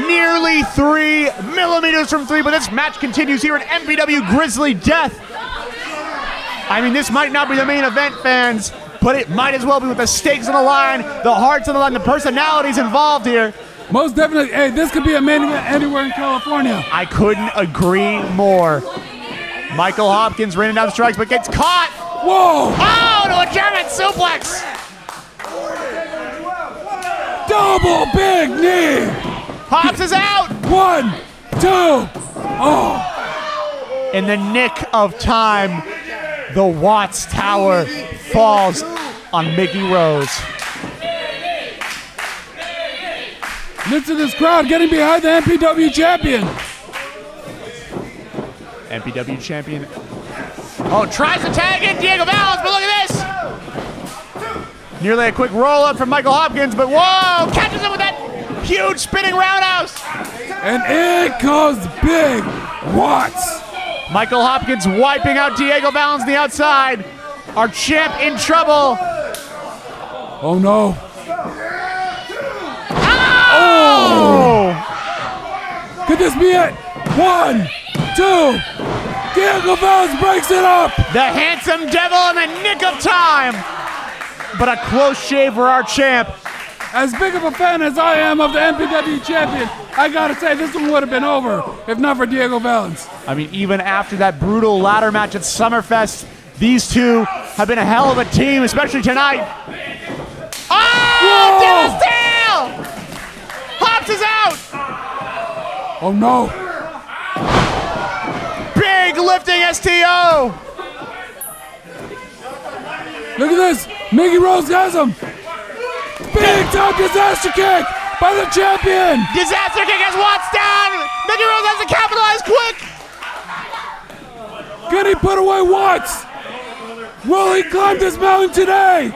Nearly 3 millimeters from 3, but this match continues here at MPW Grizzly Death. I mean, this might not be the main event, fans, but it might as well be with the stakes on the line, the hearts on the line, the personalities involved here. Most definitely. Hey, this could be a main event anywhere in California. I couldn't agree more. Michael Hopkins raining down strikes, but gets caught. Whoa! Oh, to a German suplex. Double big knee. Hobbs is out. 1, 2, oh. In the nick of time, the Watts Tower falls on Miggy Rose. Listen to this crowd getting behind the MPW champion. MPW champion. Oh, tries to tag in Diego Valens, but look at this. Nearly a quick roll up from Michael Hopkins, but whoa, catches him with that huge spinning roundhouse. And in comes Big Watts. Michael Hopkins wiping out Diego Valens on the outside. Our champ in trouble. Oh no. Oh! Could this be it? 1, 2. Diego Valens breaks it up. The Handsome Devil in the nick of time. But a close shave for our champ. As big of a fan as I am of the MPW champion, I gotta say this one would have been over if not for Diego Valens. I mean, even after that brutal ladder match at Summerfest, these two have been a hell of a team, especially tonight. Oh, Devil's Tail! Hobbs is out! Oh no. Big lifting STO! Look at this. Miggy Rose has him. Big time disaster kick by the champion. Disaster kick has Watts down. Miggy Rose has to capitalize quick. Can he put away Watts? Will he climb this mountain today?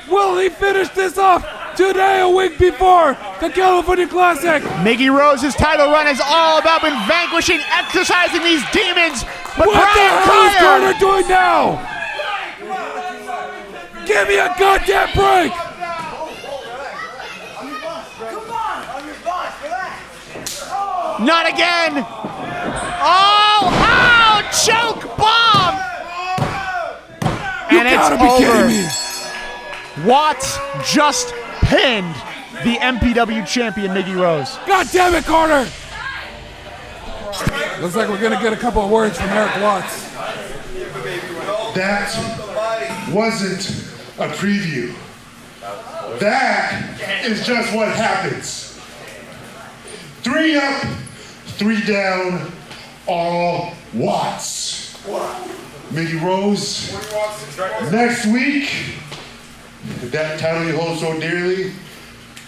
Will he finish this off today, a week before the California Classic? Miggy Rose's title run is all about been vanquishing, exercising these demons. But what the hell is Carter doing now? Give me a goddamn break! Not again! Oh, choke bomb! And gotta be kidding me! Watts just pinned the MPW champion, Miggy Rose. God damn it, Carter! Looks like we're gonna get a couple of words from Eric Watts. That wasn't a preview. That is just what happens. 3 up, 3 down, all Watts. Miggy Rose, next week, that title you hold so dearly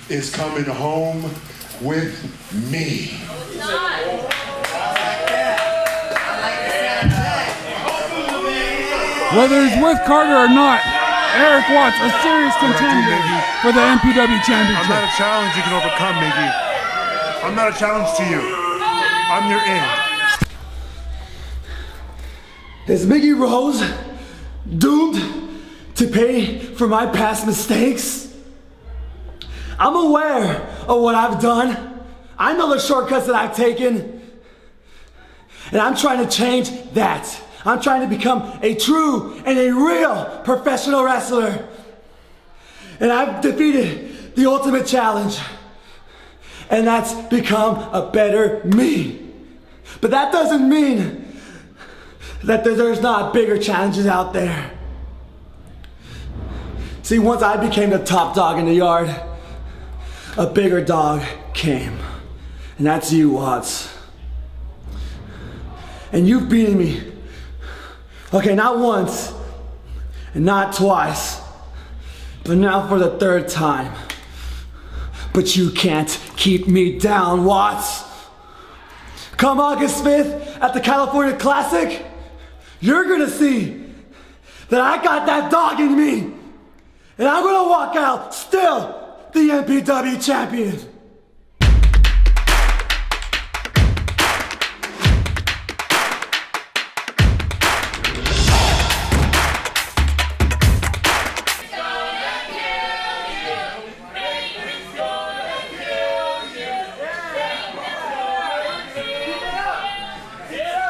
is coming home with me. Whether he's with Carter or not, Eric Watts, a serious contender for the MPW championship. I'm not a challenge you can overcome, Miggy. I'm not a challenge to you. I'm your end. Is Miggy Rose doomed to pay for my past mistakes? I'm aware of what I've done. I know the shortcuts that I've taken. And I'm trying to change that. I'm trying to become a true and a real professional wrestler. And I've defeated the ultimate challenge. And that's become a better me. But that doesn't mean that there's not bigger challenges out there. See, once I became the top dog in the yard, a bigger dog came. And that's you, Watts. And you've beaten me. Okay, not once, and not twice, but now for the third time. But you can't keep me down, Watts. Come August 5th at the California Classic, you're gonna see that I got that dog in me, and I'm gonna walk out still the MPW champion.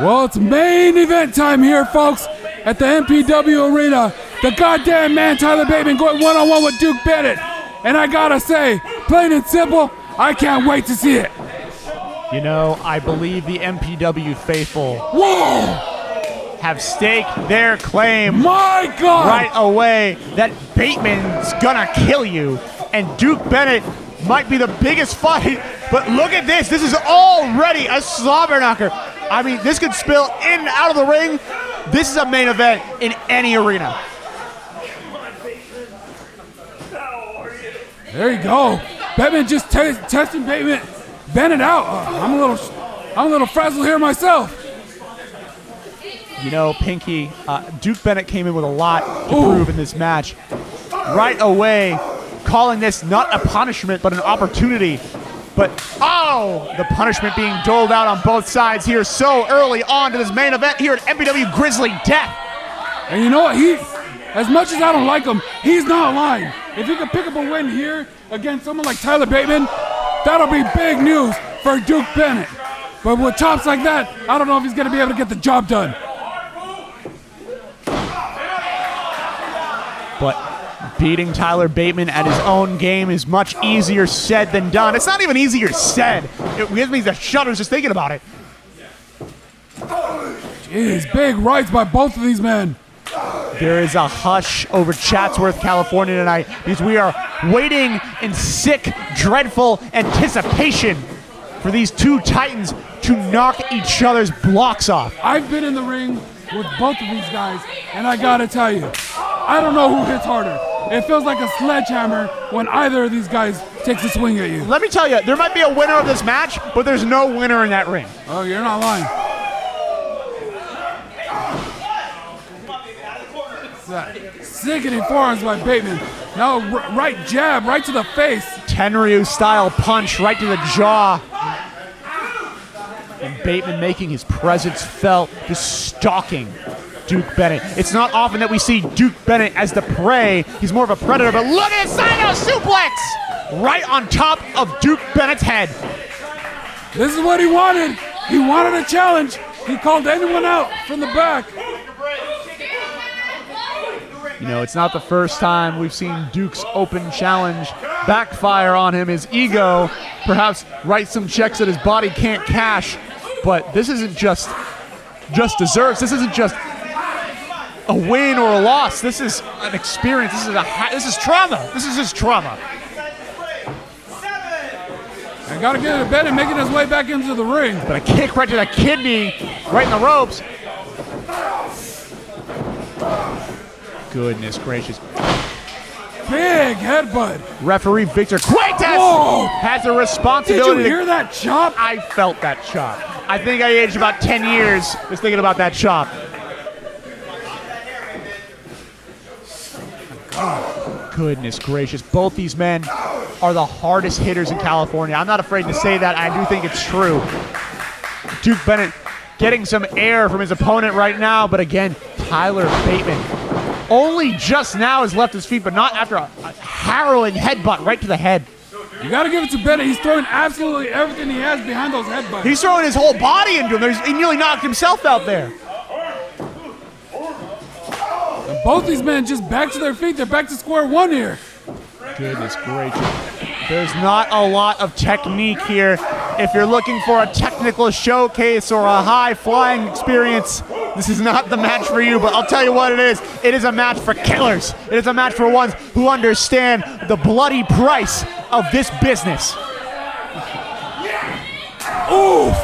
Well, it's main event time here, folks, at the MPW Arena. The goddamn man, Tyler Bateman, going one-on-one with Duke Bennett. And I gotta say, plain and simple, I can't wait to see it. You know, I believe the MPW faithful have staked their claim My God! right away that Bateman's gonna kill you. And Duke Bennett might be the biggest fight, but look at this. This is already a slobber knocker. I mean, this could spill in and out of the ring. This is a main event in any arena. There you go. Bateman just testing Bennett out. I'm a little frazzled here myself. You know, Pinky, Duke Bennett came in with a lot to prove in this match. Right away, calling this not a punishment, but an opportunity. But, the punishment being doled out on both sides here so early on to this main event here at MPW Grizzly Death. And you know what? As much as I don't like him, he's not lying. If he can pick up a win here against someone like Tyler Bateman, that'll be big news for Duke Bennett. But with chops like that, I don't know if he's going to be able to get the job done. But beating Tyler Bateman at his own game is much easier said than done. It's not even easier said. It gives me the shudders just thinking about it. Jeez, big rights by both of these men. There is a hush over Chatsworth, California tonight because we are waiting in sick, dreadful anticipation for these two titans to knock each other's blocks off. I've been in the ring with both of these guys, and I gotta tell you, I don't know who hits harder. It feels like a sledgehammer when either of these guys takes a swing at you. Let me tell you, there might be a winner of this match, but there's no winner in that ring. Oh, you're not lying. Sickening forearms by Bateman. Now right jab, right to the face. Tenryu style punch right to the jaw. And Bateman making his presence felt, just stalking Duke Bennett. It's not often that we see Duke Bennett as the prey. He's more of a predator, but look at his Sino suplex! Right on top of Duke Bennett's head. This is what he wanted. He wanted a challenge. He called anyone out from the back. You know, it's not the first time we've seen Duke's open challenge backfire on him. His ego perhaps write some checks that his body can't cash. But this isn't just desserts. This isn't just a win or a loss. This is an experience. This is trauma. This is just trauma. I gotta get to Bennett making his way back into the ring. But a kick right to the kidney, right in the ropes. Goodness gracious. Big headbutt. Referee Victor Cuetas has a responsibility. Did you hear that chop? I felt that chop. I think I aged about 10 years just thinking about that chop. Goodness gracious. Both these men are the hardest hitters in California. I'm not afraid to say that. I do think it's true. Duke Bennett getting some air from his opponent right now, but again, Tyler Bateman only just now has left his feet, but not after a harrowing headbutt right to the head. You gotta give it to Bennett. He's throwing absolutely everything he has behind those headbutts. He's throwing his whole body into him. He nearly knocked himself out there. And both these men just back to their feet. They're back to square one here. Goodness gracious. There's not a lot of technique here. If you're looking for a technical showcase or a high-flying experience, this is not the match for you, but I'll tell you what it is. It is a match for killers. It is a match for ones who understand the bloody price of this business. Oof!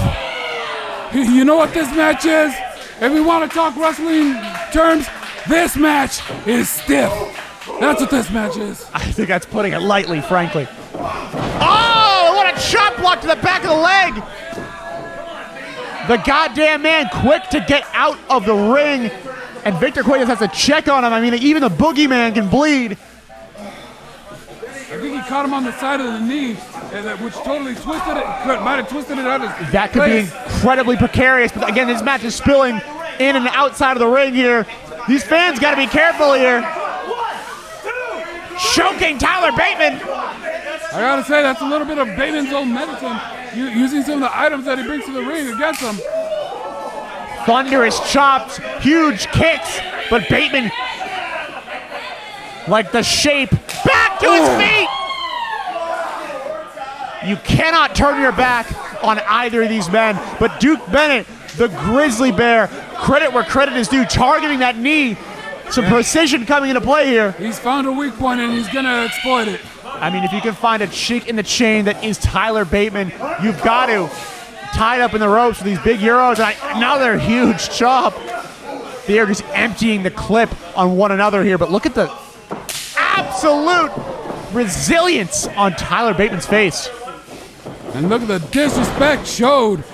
You know what this match is? If we want to talk wrestling terms, This match is stiff. That's what this match is. I think that's putting it lightly, frankly. Oh, what a chop block to the back of the leg. The goddamn man quick to get out of the ring. And Victor Cuevas has to check on him. I mean, even the boogeyman can bleed. I think he caught him on the side of the knee, which totally twisted it. Might have twisted it out of his That could place. be incredibly precarious. But again, this match is spilling in and outside of the ring here. These fans got to be careful here. Choking Tyler Bateman. I gotta say, that's a little bit of Bateman's own medicine, using some of the items that he brings to the ring against him. Thunderous chops, huge kicks, but Bateman, like the shape, back to his feet! You cannot turn your back on either of these men, but Duke Bennett, the Grizzly Bear, credit where credit is due, targeting that knee. Some precision coming into play here. He's found a weak point and he's gonna exploit it. I mean, if you can find a chink in the chain that is Tyler Bateman, you've got to. Tied up in the ropes with these big Euros, and another huge chop. They are just emptying the clip on one another here, but look at the absolute resilience on Tyler Bateman's face. And look at the disrespect showed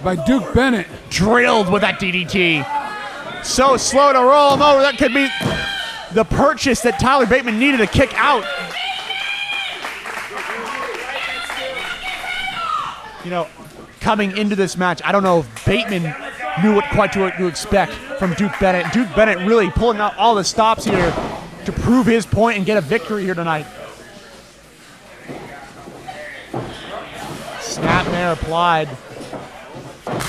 by Duke Bennett. Drilled with that DDT. So slow to roll him over. That could be the purchase that Tyler Bateman needed to kick out. You know, coming into this match, I don't know if Bateman knew what to expect from Duke Bennett. Duke Bennett really pulling out all the stops here to prove his point and get a victory here tonight. Snapmare applied.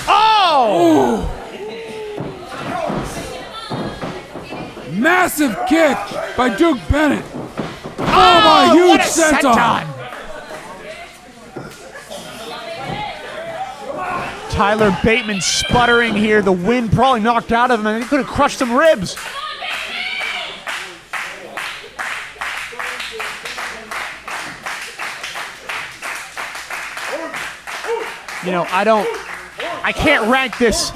Oh! Ooh. Massive kick by Duke Bennett. Oh, my huge what a senton. Tyler Bateman sputtering here. The wind probably knocked out of him, and he could have crushed some ribs. You know, I can't rank this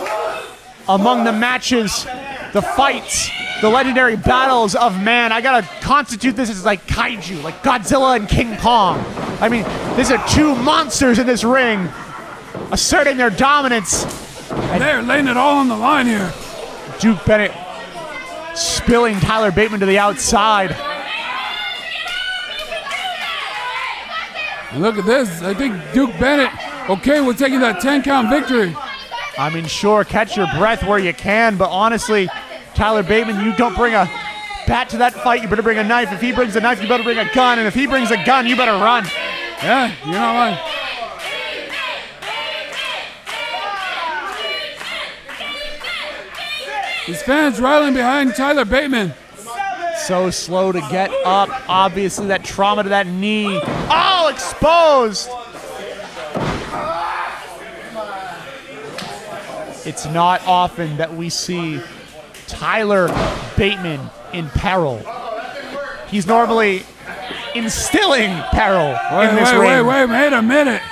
among the matches, the fights, the legendary battles of man. I gotta constitute this as like kaiju, like Godzilla and King Kong. I mean, these are two monsters in this ring, asserting their dominance. And they're laying it all on the line here. Duke Bennett spilling Tyler Bateman to the outside. And look at this. I think Duke Bennett okay with taking that 10-count victory. I mean, sure, catch your breath where you can, but honestly, Tyler Bateman, you don't bring a bat to that fight, you better bring a knife. If he brings a knife, you better bring a gun, and if he brings a gun, you better run. Yeah, you're not lying. His fans rallying behind Tyler Bateman. So slow to get up. Obviously, that trauma to that knee. Oh, exposed! It's not often that we see Tyler Bateman in peril. He's normally instilling peril in this ring. Wait a minute.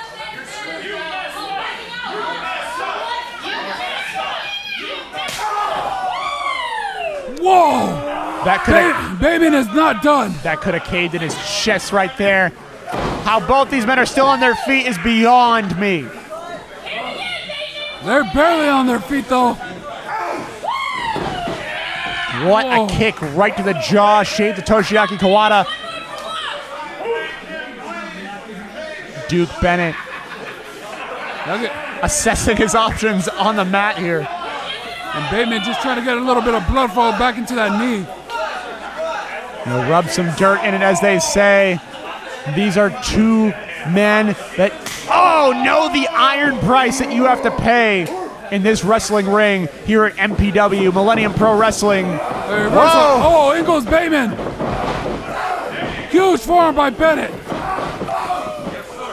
Whoa! That could have, Bateman is not done. That could have caved in his chest right there. How both these men are still on their feet is beyond me. They're barely on their feet though. What a kick right to the jaw. Shade to Toshiaki Kawada. Duke Bennett assessing his options on the mat here. And Bateman just trying to get a little bit of blood flow back into that knee. He'll rub some dirt in it, as they say. These are two men that, know the iron price that you have to pay in this wrestling ring here at MPW, Millennium Pro Wrestling. Oh, in goes Bateman. Huge forearm by Bennett.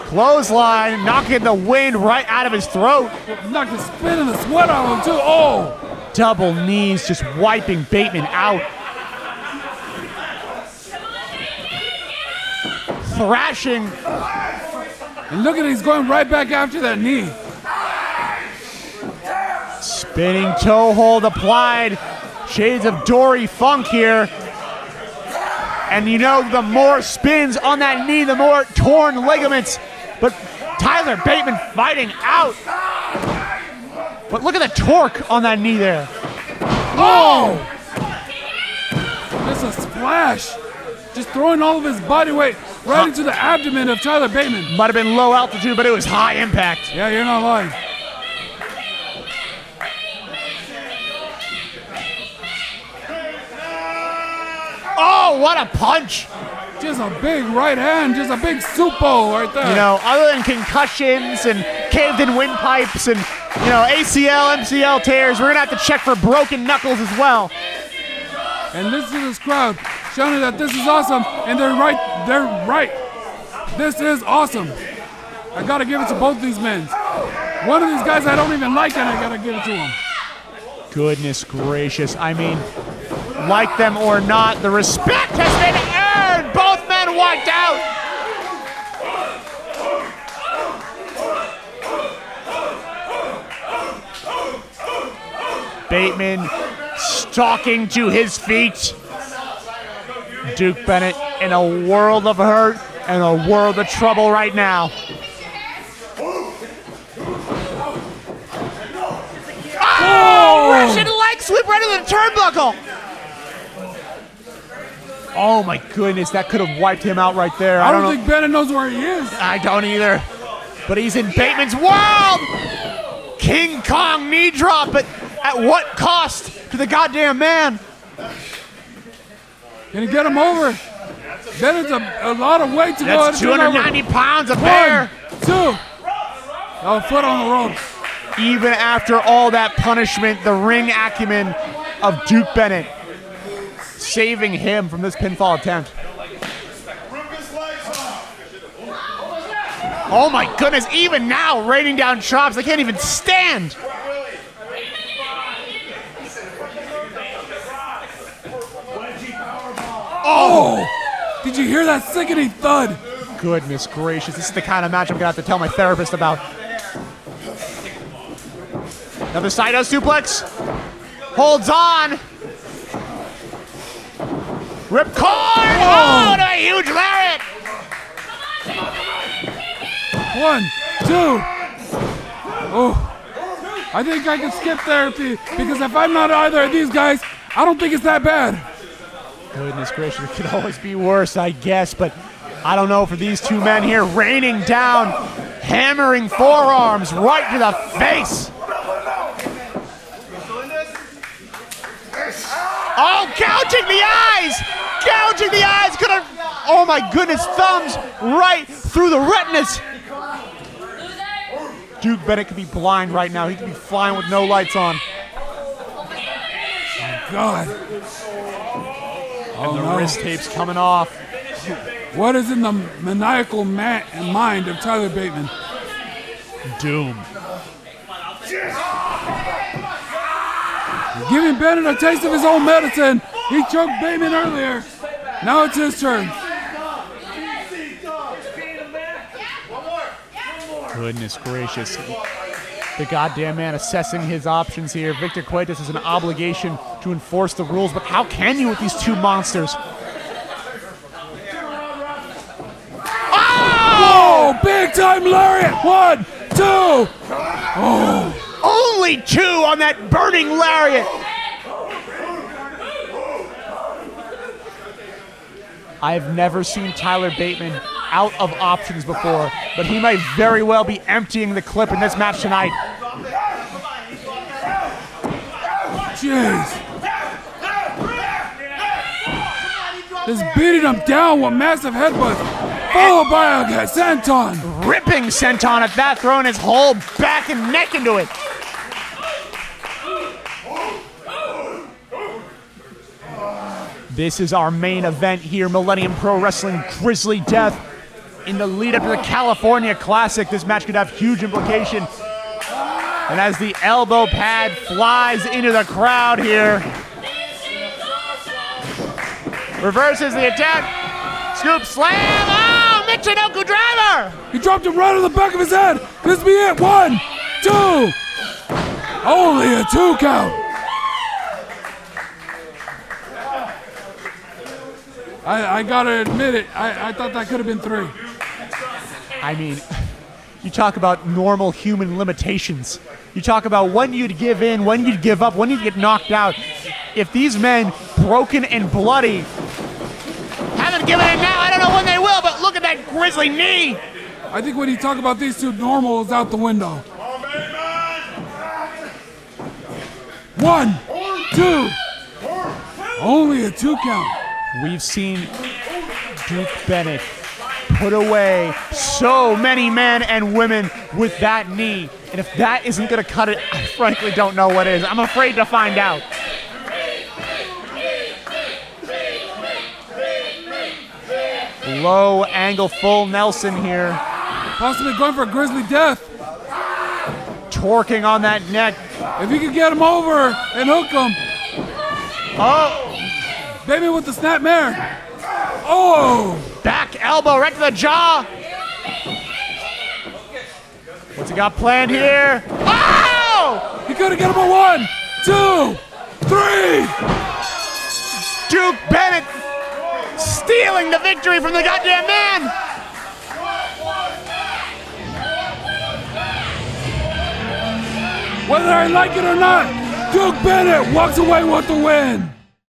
Clothesline, knocking the wind right out of his throat. Knocked the spit and the sweat out of him too. Oh! Double knees, just wiping Bateman out. Thrashing. And look at it, he's going right back after that knee. Spinning toe hold applied. Shades of Dory Funk here. And you know, the more spins on that knee, the more torn ligaments. But Tyler Bateman fighting out. But look at the torque on that knee there. Whoa! Just a splash. Just throwing all of his body weight right into the abdomen of Tyler Bateman. Might have been low altitude, but it was high impact. Yeah, you're not lying. Oh, what a punch! Just a big right hand, just a big supo right there. You know, other than concussions and caved-in windpipes and, you know, ACL, MCL tears, we're going to have to check for broken knuckles as well. And listen to this crowd shouting that this is awesome, and they're right. This is awesome. I got to give it to both these men. One of these guys I don't even like, and I got to give it to him. Goodness gracious. I mean, like them or not, the respect has been earned. Both men wiped out. Bateman stalking to his feet. Duke Bennett in a world of hurt and a world of trouble right now. Oh! Russian leg sweep right into the turnbuckle. Oh my goodness, that could have wiped him out right there. I don't think Bennett knows where he is. I don't either. But he's in Bateman's world. King Kong knee drop, but at what cost to the goddamn man? Can he get him over? Bennett's a lot of weight to go. That's 290 pounds of bear. 1, 2. Oh, foot on the ropes. Even after all that punishment, the ring acumen of Duke Bennett saving him from this pinfall attempt. Oh my goodness, even now raining down chops, they can't even stand. Oh! Did you hear that sickening thud? Goodness gracious, this is the kind of match I'm gonna have to tell my therapist about. Another side out suplex. Holds on. Ripcord! Oh, to a huge lariat! 1, 2. Oh, I think I can skip therapy because if I'm not either of these guys, I don't think it's that bad. Goodness gracious, it could always be worse, I guess, but I don't know for these two men here raining down, hammering forearms right to the face. Oh, gouging the eyes! Gouging the eyes! Gonna, oh my goodness, thumbs right through the retinas. Duke Bennett could be blind right now. He could be flying with no lights on. Oh, God. And the wrist tape's coming off. What is in the maniacal mind of Tyler Bateman? Doom. Giving Bennett a taste of his own medicine. He choked Bateman earlier. Now it's his turn. Goodness gracious. The goddamn man assessing his options here. Victor Cuetas has an obligation to enforce the rules, but how can you with these two monsters? Oh! Big time lariat! 1, 2. Oh! Only 2 on that burning lariat. I've never seen Tyler Bateman out of options before, but he might very well be emptying the clip in this match tonight. Jeez. Just beating him down with massive headbutts, followed by a senton. Ripping senton at that, throwing his whole back and neck into it. This is our main event here, Millennium Pro Wrestling Grizzly Death. In the lead up to the California Classic, this match could have huge implication. And as the elbow pad flies into the crowd here, reverses the attack, scoop slam, oh, Michinoku driver! He dropped him right on the back of his head. This be it, 1, 2. Only a 2 count. I gotta admit it. I thought that could have been 3. I mean, you talk about normal human limitations. You talk about when you'd give in, when you'd give up, when you'd get knocked out. If these men, broken and bloody, haven't given in now, I don't know when they will, but look at that Grizzly knee. I think when you talk about these two, normal is out the window. 1, 2. Only a 2 count. We've seen Duke Bennett put away so many men and women with that knee. And if that isn't going to cut it, I frankly don't know what is. I'm afraid to find out. Low angle, full Nelson here. Possibly going for a Grizzly death. Torquing on that neck. If you could get him over and hook him. Oh. Baby with the snapmare. Oh. Back elbow right to the jaw. What's he got planned here? Oh! He could have get him a 1, 2, 3. Duke Bennett stealing the victory from the goddamn man. Whether I like it or not, Duke Bennett walks away with the win.